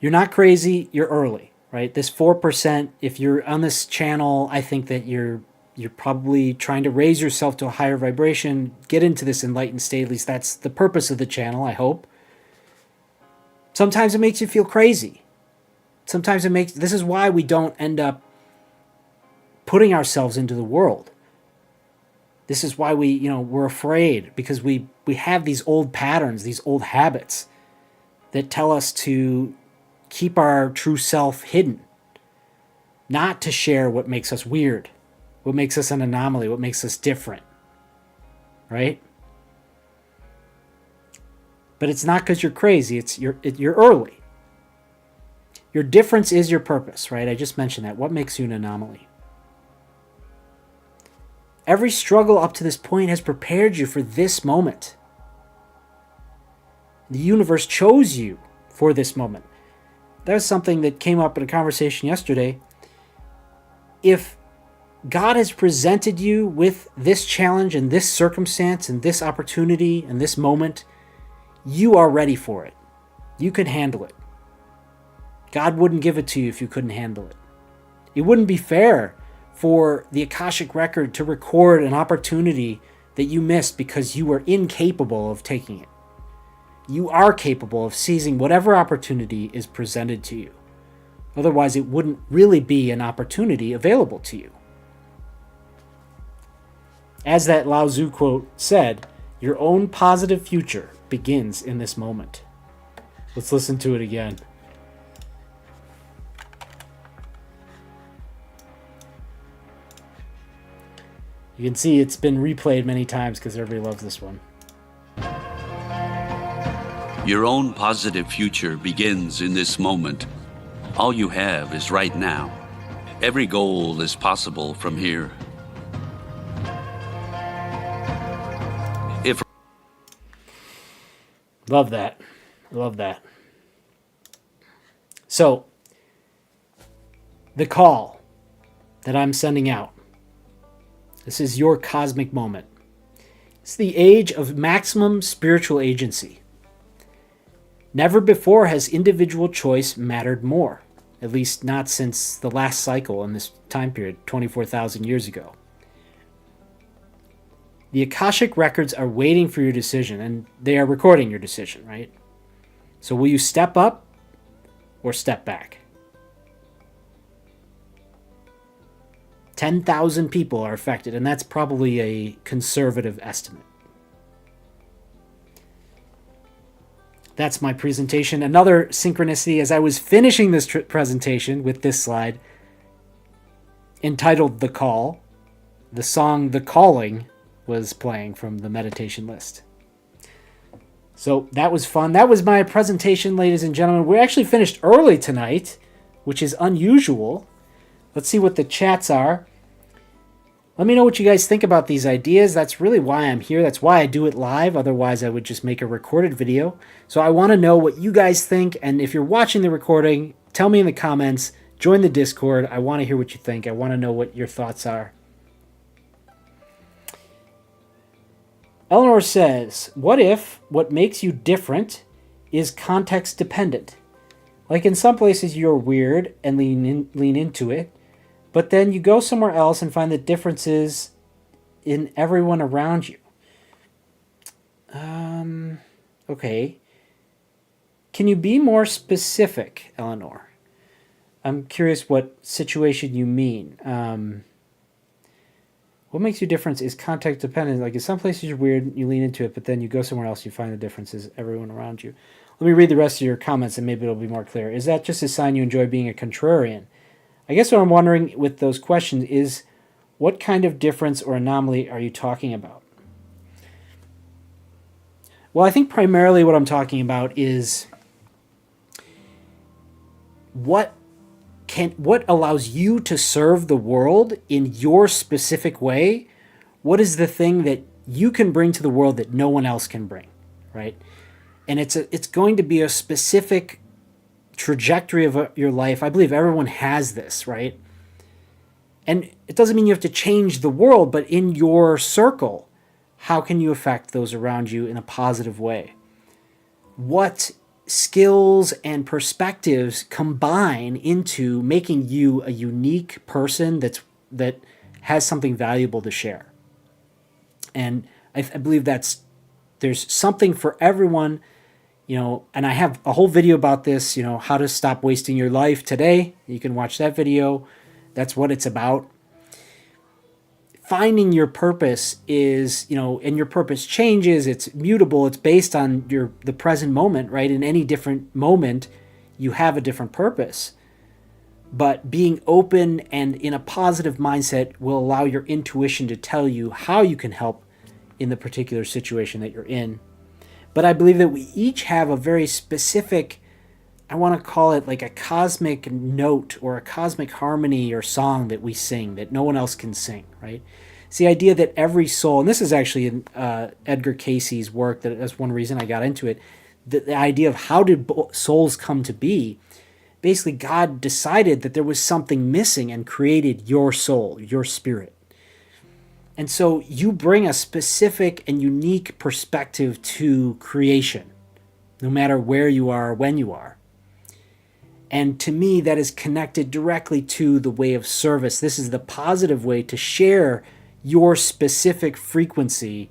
You're not crazy, you're early, right? This 4%, if you're on this channel, I think that you're probably trying to raise yourself to a higher vibration, get into this enlightened state. At least that's the purpose of the channel, I hope. Sometimes it makes you feel crazy. Sometimes this is why we don't end up putting ourselves into the world. This is why we're afraid, because we have these old patterns, these old habits that tell us to keep our true self hidden, not to share what makes us weird, what makes us an anomaly, what makes us different, right? But it's not because you're crazy, you're early. Your difference is your purpose, right? I just mentioned that. What makes you an anomaly? Every struggle up to this point has prepared you for this moment. The universe chose you for this moment. That was something that came up in a conversation yesterday. If God has presented you with this challenge and this circumstance and this opportunity and this moment, you are ready for it. You can handle it. God wouldn't give it to you if you couldn't handle it. It wouldn't be fair for the Akashic Record to record an opportunity that you missed because you were incapable of taking it. You are capable of seizing whatever opportunity is presented to you. Otherwise, it wouldn't really be an opportunity available to you. As that Lao Tzu quote said, your own positive future begins in this moment. Let's listen to it again. You can see it's been replayed many times because everybody loves this one. Your own positive future begins in this moment. All you have is right now. Every goal is possible from here. Love that. Love that. So, the call that I'm sending out. This is your cosmic moment. It's the age of maximum spiritual agency. Never before has individual choice mattered more, at least not since the last cycle in this time period, 24,000 years ago. The Akashic Records are waiting for your decision, and they are recording your decision, right? So will you step up or step back? 10,000 people are affected, and that's probably a conservative estimate. That's my presentation. Another synchronicity, as I was finishing this presentation with this slide, entitled The Call, the song The Calling was playing from the meditation list. So that was fun. That was my presentation, ladies and gentlemen. We actually finished early tonight, which is unusual. Let's see what the chats are. Let me know what you guys think about these ideas. That's really why I'm here. That's why I do it live. Otherwise, I would just make a recorded video. So I want to know what you guys think. And if you're watching the recording, tell me in the comments. Join the Discord. I want to hear what you think. I want to know what your thoughts are. Eleanor says, what if what makes you different is context dependent? Like in some places you're weird and lean into it, but then you go somewhere else and find the differences in everyone around you. Okay. Can you be more specific, Eleanor? I'm curious what situation you mean. What makes you different is context dependent. Like in some places you're weird, you lean into it, but then you go somewhere else, you find the differences everyone around you. Let me read the rest of your comments and maybe it'll be more clear. Is that just a sign you enjoy being a contrarian? I guess what I'm wondering with those questions is what kind of difference or anomaly are you talking about? Well, I think primarily what I'm talking about is what allows you to serve the world in your specific way. What is the thing that you can bring to the world that no one else can bring, right? And it's going to be a specific trajectory of your life. I believe everyone has this, right? And it doesn't mean you have to change the world, but in your circle, how can you affect those around you in a positive way? What skills and perspectives combine into making you a unique person that has something valuable to share? And I believe there's something for everyone, and I have a whole video about this, how to stop wasting your life today. You can watch that video. That's what it's about. Finding your purpose is, and your purpose changes, it's mutable, it's based on the present moment, right? In any different moment, you have a different purpose. But being open and in a positive mindset will allow your intuition to tell you how you can help in the particular situation that you're in. But I believe that we each have a very specific, I want to call it like a cosmic note or a cosmic harmony or song that we sing that no one else can sing, right? It's the idea that every soul, and this is actually in Edgar Cayce's work, that's one reason I got into it, the idea of how did souls come to be. Basically, God decided that there was something missing and created your soul, your spirit. And so you bring a specific and unique perspective to creation, no matter where you are or when you are. And to me, that is connected directly to the way of service. This is the positive way to share your specific frequency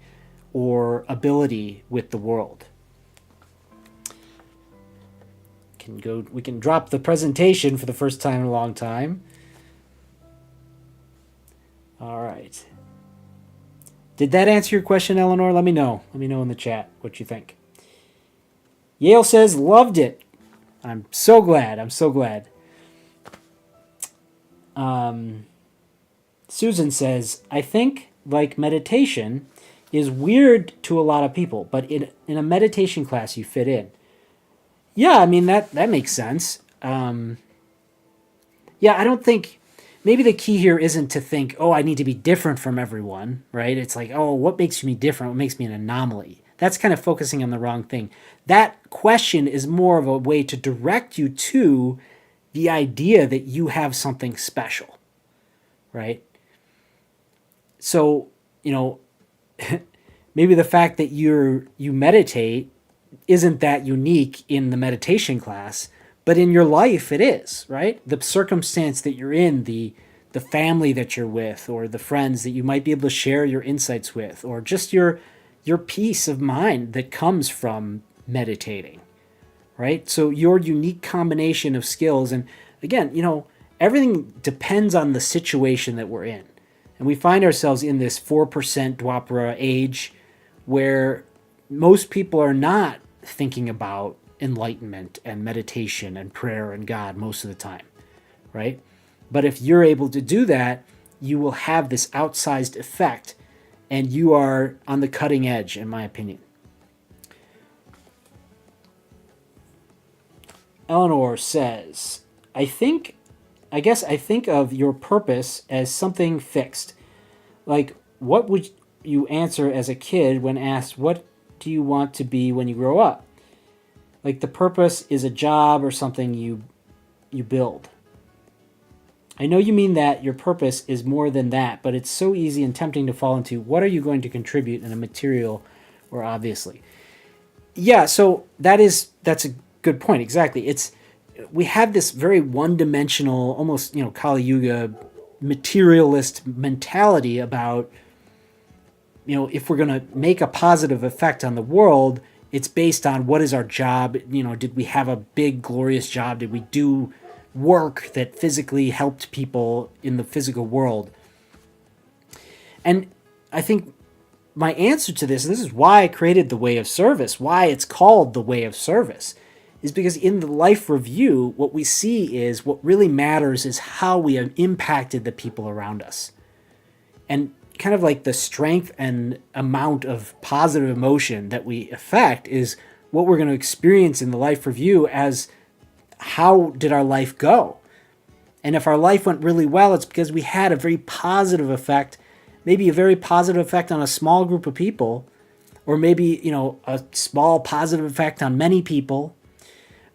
or ability with the world. We can drop the presentation for the first time in a long time. All right. Did that answer your question, Eleanor? Let me know. Let me know in the chat what you think. Yale says, loved it. I'm so glad. I'm so glad. Susan says, I think, like meditation, is weird to a lot of people, but in a meditation class you fit in. Yeah, I mean, that makes sense. Yeah, I don't think... Maybe the key here isn't to think, oh, I need to be different from everyone, right? It's like, oh, what makes me different? What makes me an anomaly? That's kind of focusing on the wrong thing. That question is more of a way to direct you to the idea that you have something special, right? So, maybe the fact that you meditate isn't that unique in the meditation class, but in your life it is, right? The circumstance that you're in, the family that you're with, or the friends that you might be able to share your insights with, or just your peace of mind that comes from meditating, right? So your unique combination of skills, and again, everything depends on the situation that we're in. And we find ourselves in this 4% Dwapara age where most people are not thinking about enlightenment and meditation and prayer and God most of the time, right? But if you're able to do that, you will have this outsized effect, and you are on the cutting edge, in my opinion. Eleanor says, I guess I think of your purpose as something fixed. Like, what would you answer as a kid when asked, what do you want to be when you grow up? Like, the purpose is a job or something you build. I know you mean that your purpose is more than that, but it's so easy and tempting to fall into what are you going to contribute in a material or obviously. Yeah, so that's a good point. Exactly. We have this very one-dimensional, almost, Kali Yuga materialist mentality about, if we're going to make a positive effect on the world, it's based on what is our job. Did we have a big, glorious job? Did we do work that physically helped people in the physical world? And I think my answer to this, and this is why I created the Way of Service, why it's called the Way of Service, is because in the life review, what we see is what really matters is how we have impacted the people around us. And kind of like the strength and amount of positive emotion that we affect is what we're going to experience in the life review as how did our life go? And if our life went really well, it's because we had a very positive effect, maybe a very positive effect on a small group of people, or maybe, a small positive effect on many people.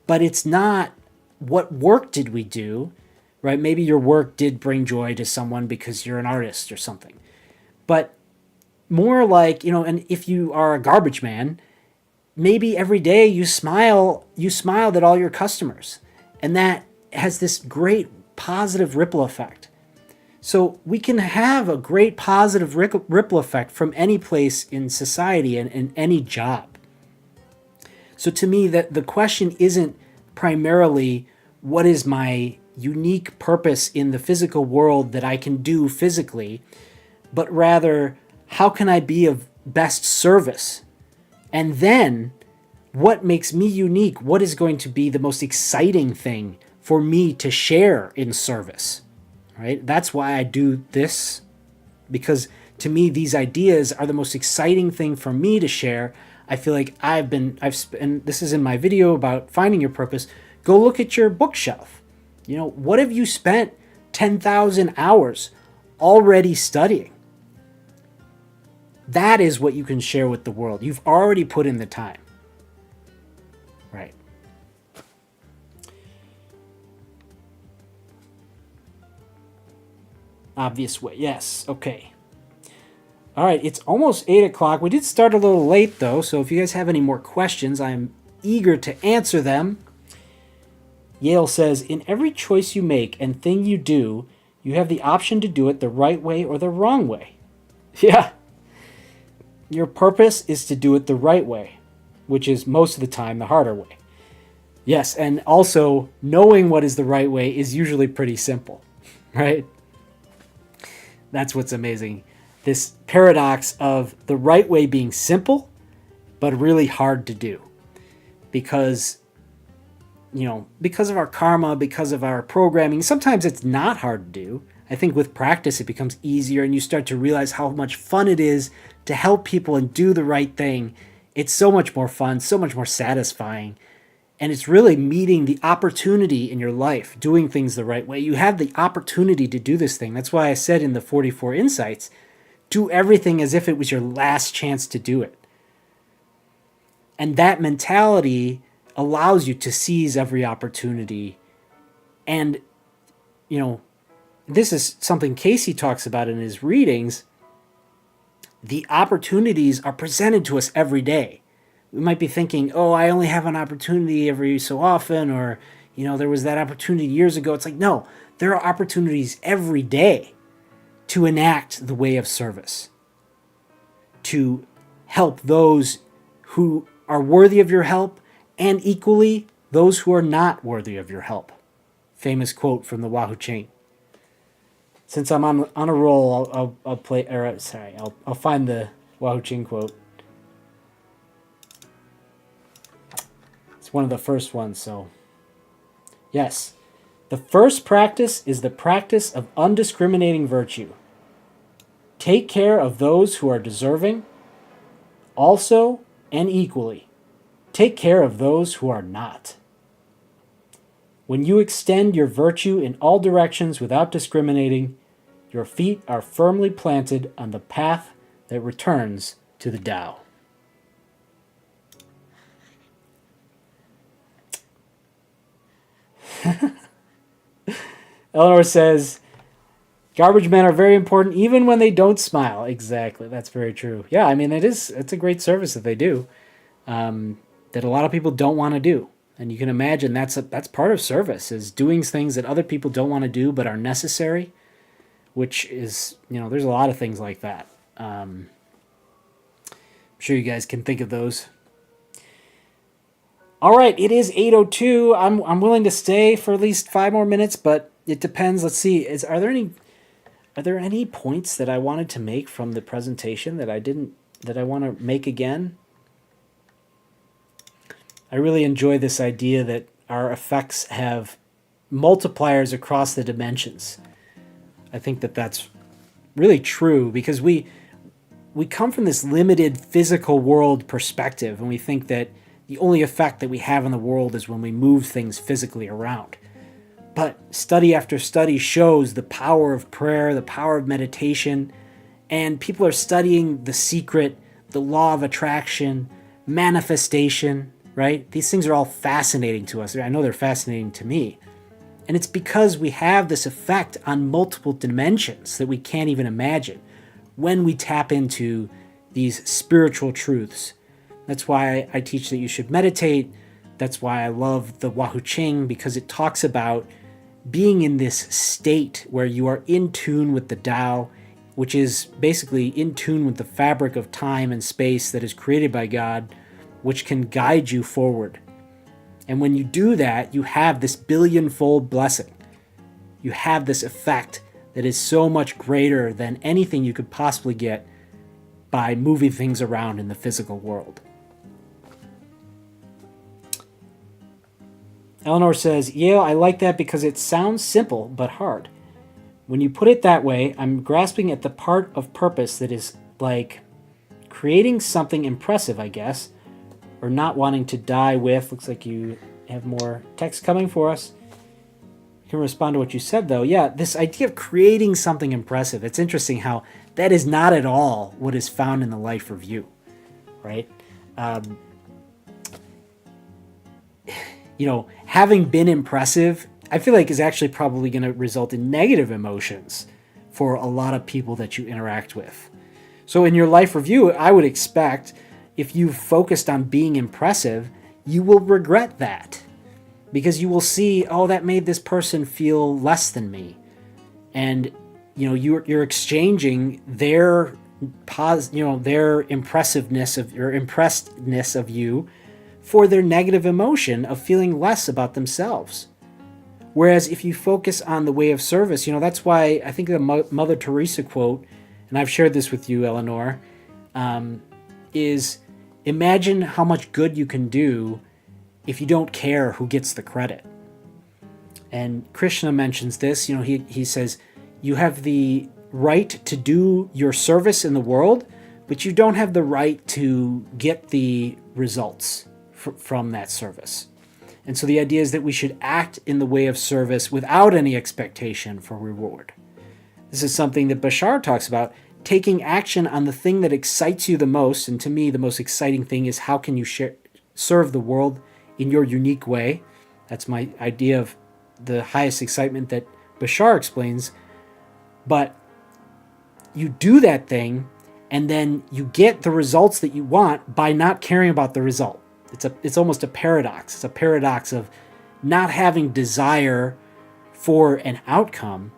But it's not what work did we do, right? Maybe your work did bring joy to someone because you're an artist or something. But more like, and if you are a garbage man, maybe every day you smiled at all your customers. And that has this great positive ripple effect. So we can have a great positive ripple effect from any place in society and in any job. So to me, the question isn't primarily what is my unique purpose in the physical world that I can do physically, but rather how can I be of best service? And then what makes me unique? What is going to be the most exciting thing for me to share in service? Right? That's why I do this, because to me, these ideas are the most exciting thing for me to share. I feel like and this is in my video about finding your purpose. Go look at your bookshelf. What have you spent 10,000 hours already studying? That is what you can share with the world. You've already put in the time. Obvious way. Yes. Okay. All right. It's almost 8 o'clock. We did start a little late, though, so if you guys have any more questions, I'm eager to answer them. Yale says, in every choice you make and thing you do, you have the option to do it the right way or the wrong way. Yeah. Your purpose is to do it the right way, which is most of the time the harder way. Yes, and also knowing what is the right way is usually pretty simple, right? That's what's amazing. This paradox of the right way being simple, but really hard to do. Because, because of our karma, because of our programming, sometimes it's not hard to do. I think with practice it becomes easier and you start to realize how much fun it is to help people and do the right thing. It's so much more fun, so much more satisfying. And it's really meeting the opportunity in your life, doing things the right way. You have the opportunity to do this thing. That's why I said in the 44 Insights, do everything as if it was your last chance to do it. And that mentality allows you to seize every opportunity. And, this is something Cayce talks about in his readings. The opportunities are presented to us every day. We might be thinking, oh, I only have an opportunity every so often, or, there was that opportunity years ago. It's like, no, there are opportunities every day to enact the way of service, to help those who are worthy of your help, and equally those who are not worthy of your help. Famous quote from the Wahoo Ching. Since I'm on a roll, I'll play. Or sorry, I'll find the Wahoo Ching quote. It's one of the first ones. So, yes, the first practice is the practice of undiscriminating virtue. Take care of those who are deserving. Also and equally, take care of those who are not. When you extend your virtue in all directions without discriminating, your feet are firmly planted on the path that returns to the Tao. Eleanor says, garbage men are very important even when they don't smile. Exactly. That's very true. Yeah, I mean, it's a great service that they do that a lot of people don't want to do. And you can imagine that's part of service, is doing things that other people don't want to do but are necessary, which is, there's a lot of things like that. I'm sure you guys can think of those. All right, it is 8:02. I'm willing to stay for at least 5 more minutes, but it depends. Let's see. Are there any points that I wanted to make from the presentation that I want to make again? I really enjoy this idea that our effects have multipliers across the dimensions. I think that that's really true because we come from this limited physical world perspective, and we think that the only effect that we have in the world is when we move things physically around. But study after study shows the power of prayer, the power of meditation, and people are studying the secret, the law of attraction, manifestation, right? These things are all fascinating to us. I know they're fascinating to me. And it's because we have this effect on multiple dimensions that we can't even imagine when we tap into these spiritual truths. That's why I teach that you should meditate. That's why I love the Wahoo Ching, because it talks about being in this state where you are in tune with the Tao, which is basically in tune with the fabric of time and space that is created by God, which can guide you forward. And when you do that, you have this billion-fold blessing. You have this effect that is so much greater than anything you could possibly get by moving things around in the physical world. Eleanor says, yeah, I like that because it sounds simple but hard. When you put it that way, I'm grasping at the part of purpose that is like creating something impressive, I guess, or not wanting to die with. Looks like you have more text coming for us. You can respond to what you said, though. Yeah, this idea of creating something impressive. It's interesting how that is not at all what is found in the life review, right? Having been impressive, I feel like is actually probably going to result in negative emotions for a lot of people that you interact with. So in your life review, I would expect if you've focused on being impressive, you will regret that, because you will see, oh, that made this person feel less than me. And you're exchanging their their impressiveness of your impressedness of you for their negative emotion of feeling less about themselves. Whereas if you focus on the way of service, that's why I think the Mother Teresa quote, and I've shared this with you, Eleanor, is imagine how much good you can do if you don't care who gets the credit. And Krishna mentions this. He says, you have the right to do your service in the world, but you don't have the right to get the results from that service. And so the idea is that we should act in the way of service without any expectation for reward. This is something that Bashar talks about, taking action on the thing that excites you the most. And to me, the most exciting thing is how can you serve the world in your unique way. That's my idea of the highest excitement that Bashar explains. But you do that thing, and then you get the results that you want by not caring about the result. It's almost a paradox. It's a paradox of not having desire for an outcome,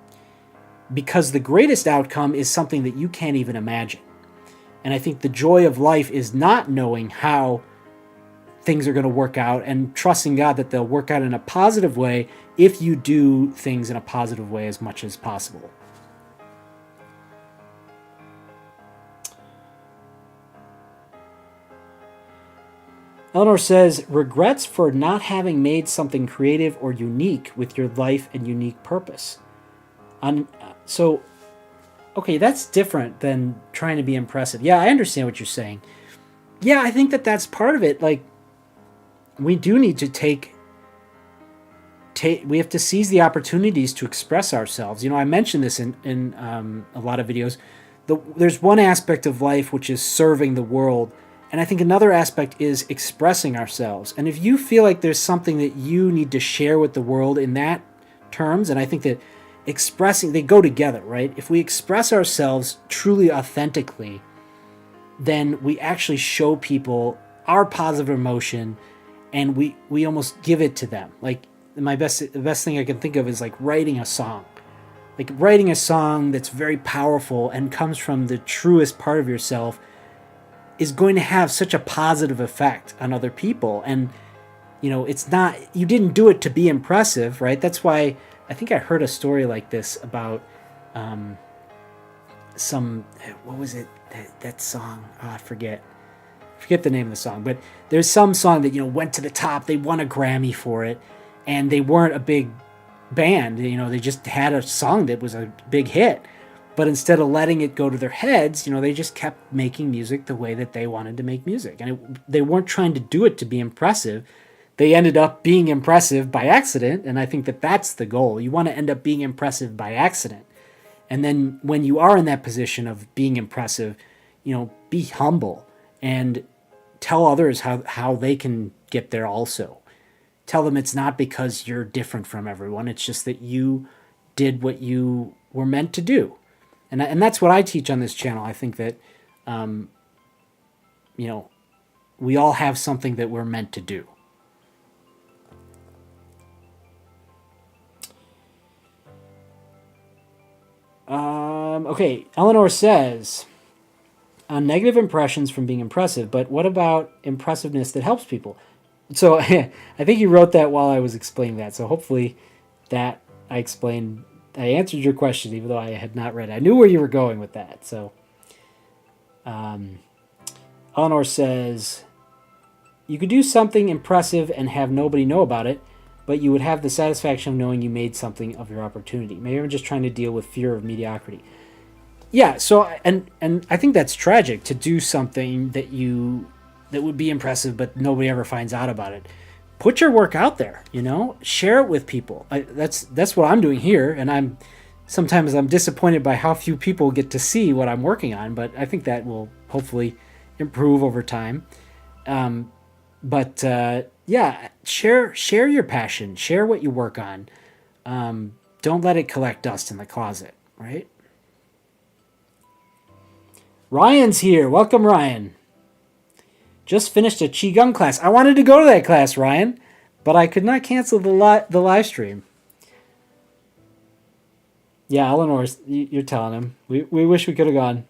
because the greatest outcome is something that you can't even imagine. And I think the joy of life is not knowing how things are going to work out and trusting God that they'll work out in a positive way if you do things in a positive way as much as possible. Eleanor says, regrets for not having made something creative or unique with your life and unique purpose. So, okay, that's different than trying to be impressive. Yeah, I understand what you're saying. Yeah, I think that that's part of it. Like, we do need to we have to seize the opportunities to express ourselves. I mentioned this in a lot of videos. There's one aspect of life which is serving the world, and I think another aspect is expressing ourselves. And if you feel like there's something that you need to share with the world in that terms, and I think that they go together, right? If we express ourselves truly authentically, then we actually show people our positive emotion, and we almost give it to them. Like the best thing I can think of is like writing a song. Like writing a song that's very powerful and comes from the truest part of yourself is going to have such a positive effect on other people. And it's not, you didn't do it to be impressive, right? That's why I think I heard a story like this about what was it, that song? Oh, I forget the name of the song, but there's some song that went to the top. They won a Grammy for it, and they weren't a big band. They just had a song that was a big hit, but instead of letting it go to their heads, they just kept making music the way that they wanted to make music, and they weren't trying to do it to be impressive. They ended up being impressive by accident, and I think that that's the goal. You want to end up being impressive by accident. And then when you are in that position of being impressive, be humble and tell others how they can get there also. Tell them it's not because you're different from everyone. It's just that you did what you were meant to do. And that's what I teach on this channel. I think that, we all have something that we're meant to do. Okay, Eleanor says, on negative impressions from being impressive, but what about impressiveness that helps people? So I think you wrote that while I was explaining that. So hopefully that I answered your question, even though I had not read it. I knew where you were going with that. So Eleanor says, you could do something impressive and have nobody know about it, but you would have the satisfaction of knowing you made something of your opportunity. Maybe I'm just trying to deal with fear of mediocrity. Yeah, so, and I think that's tragic, to do something that would be impressive, but nobody ever finds out about it. Put your work out there, share it with people. That's what I'm doing here, and sometimes I'm disappointed by how few people get to see what I'm working on, but I think that will hopefully improve over time. Yeah, share your passion, share what you work on. Don't let it collect dust in the closet, right? Ryan's here. Welcome, Ryan. Just finished a Qigong class. I wanted to go to that class, Ryan, but I could not cancel the live stream. Yeah, Eleanor, you're telling him. We wish we could have gone.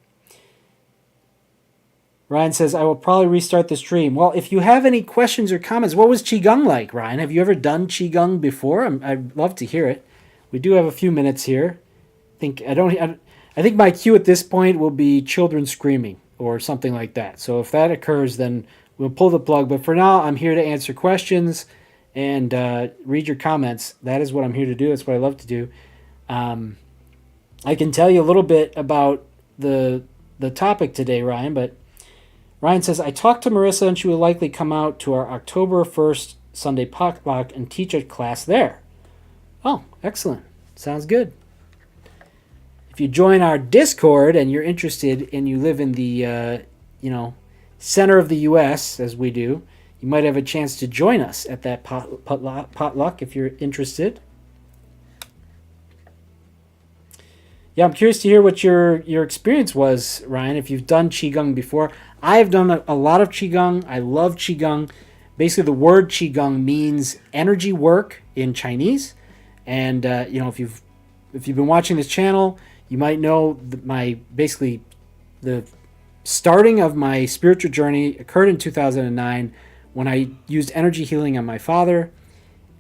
Ryan says, I will probably restart the stream. Well, if you have any questions or comments, what was Qigong like, Ryan? Have you ever done Qigong before? I'd love to hear it. We do have a few minutes here. I think my cue at this point will be children screaming or something like that. So if that occurs, then we'll pull the plug. But for now, I'm here to answer questions and read your comments. That is what I'm here to do. That's what I love to do. I can tell you a little bit about the topic today, Ryan, but Ryan says, I talked to Marissa and she will likely come out to our October 1st Sunday potluck and teach a class there. Oh, excellent. Sounds good. If you join our Discord and you're interested and you live in the center of the U.S., as we do, you might have a chance to join us at that potluck if you're interested. Yeah, I'm curious to hear what your experience was, Ryan, if you've done Qigong before. I have done a lot of Qigong. I love Qigong. Basically, the word Qigong means energy work in Chinese. And, if you've been watching this channel, you might know that the starting of my spiritual journey occurred in 2009 when I used energy healing on my father.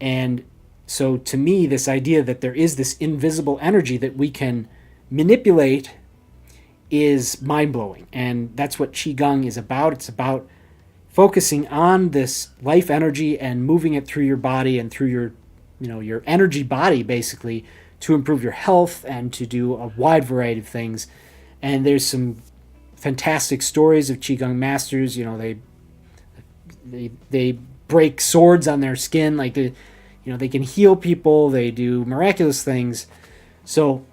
And so to me, this idea that there is this invisible energy that we can manipulate is mind-blowing. And that's what Qigong is about. It's about focusing on this life energy and moving it through your body and through your energy body, basically, to improve your health and to do a wide variety of things. And there's some fantastic stories of Qigong masters. They break swords on their skin, like they can heal people. They do miraculous things. So,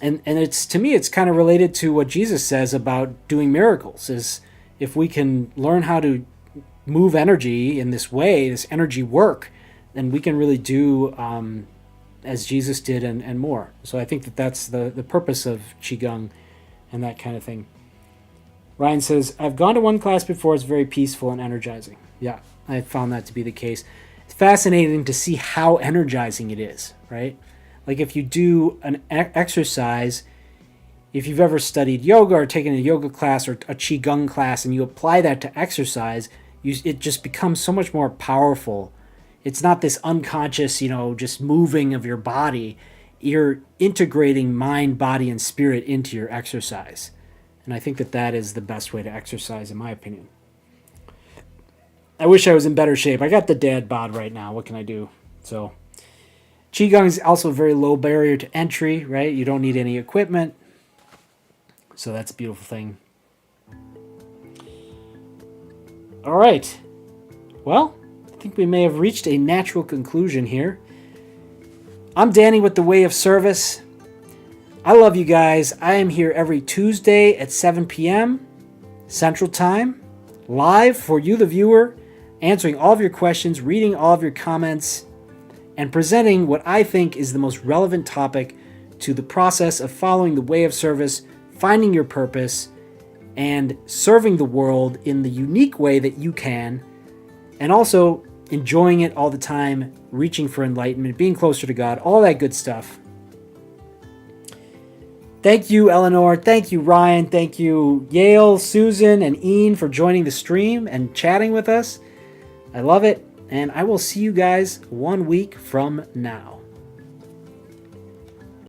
and it's, to me, it's kind of related to what Jesus says about doing miracles. Is if we can learn how to move energy in this way, this energy work, then we can really do as Jesus did and more. So I think that's the purpose of Qigong and that kind of thing. Ryan says, I've gone to one class before. It's very peaceful and energizing. Yeah, I found that to be the case. It's fascinating to see how energizing it is, right? Like if you do an exercise, if you've ever studied yoga or taken a yoga class or a Qigong class and you apply that to exercise, it just becomes so much more powerful. It's not this unconscious, just moving of your body. You're integrating mind, body, and spirit into your exercise. And I think that is the best way to exercise, in my opinion. I wish I was in better shape. I got the dad bod right now. What can I do? So, Qigong is also a very low barrier to entry, right? You don't need any equipment. So that's a beautiful thing. All right. Well, I think we may have reached a natural conclusion here. I'm Danny with The Way of Service. I love you guys. I am here every Tuesday at 7 p.m. Central Time, live for you, the viewer, answering all of your questions, reading all of your comments, and presenting what I think is the most relevant topic to the process of following the way of service, finding your purpose, and serving the world in the unique way that you can, and also enjoying it all the time, reaching for enlightenment, being closer to God, all that good stuff. Thank you, Eleanor. Thank you, Ryan. Thank you, Yale, Susan, and Ian for joining the stream and chatting with us. I love it, and I will see you guys 1 week from now.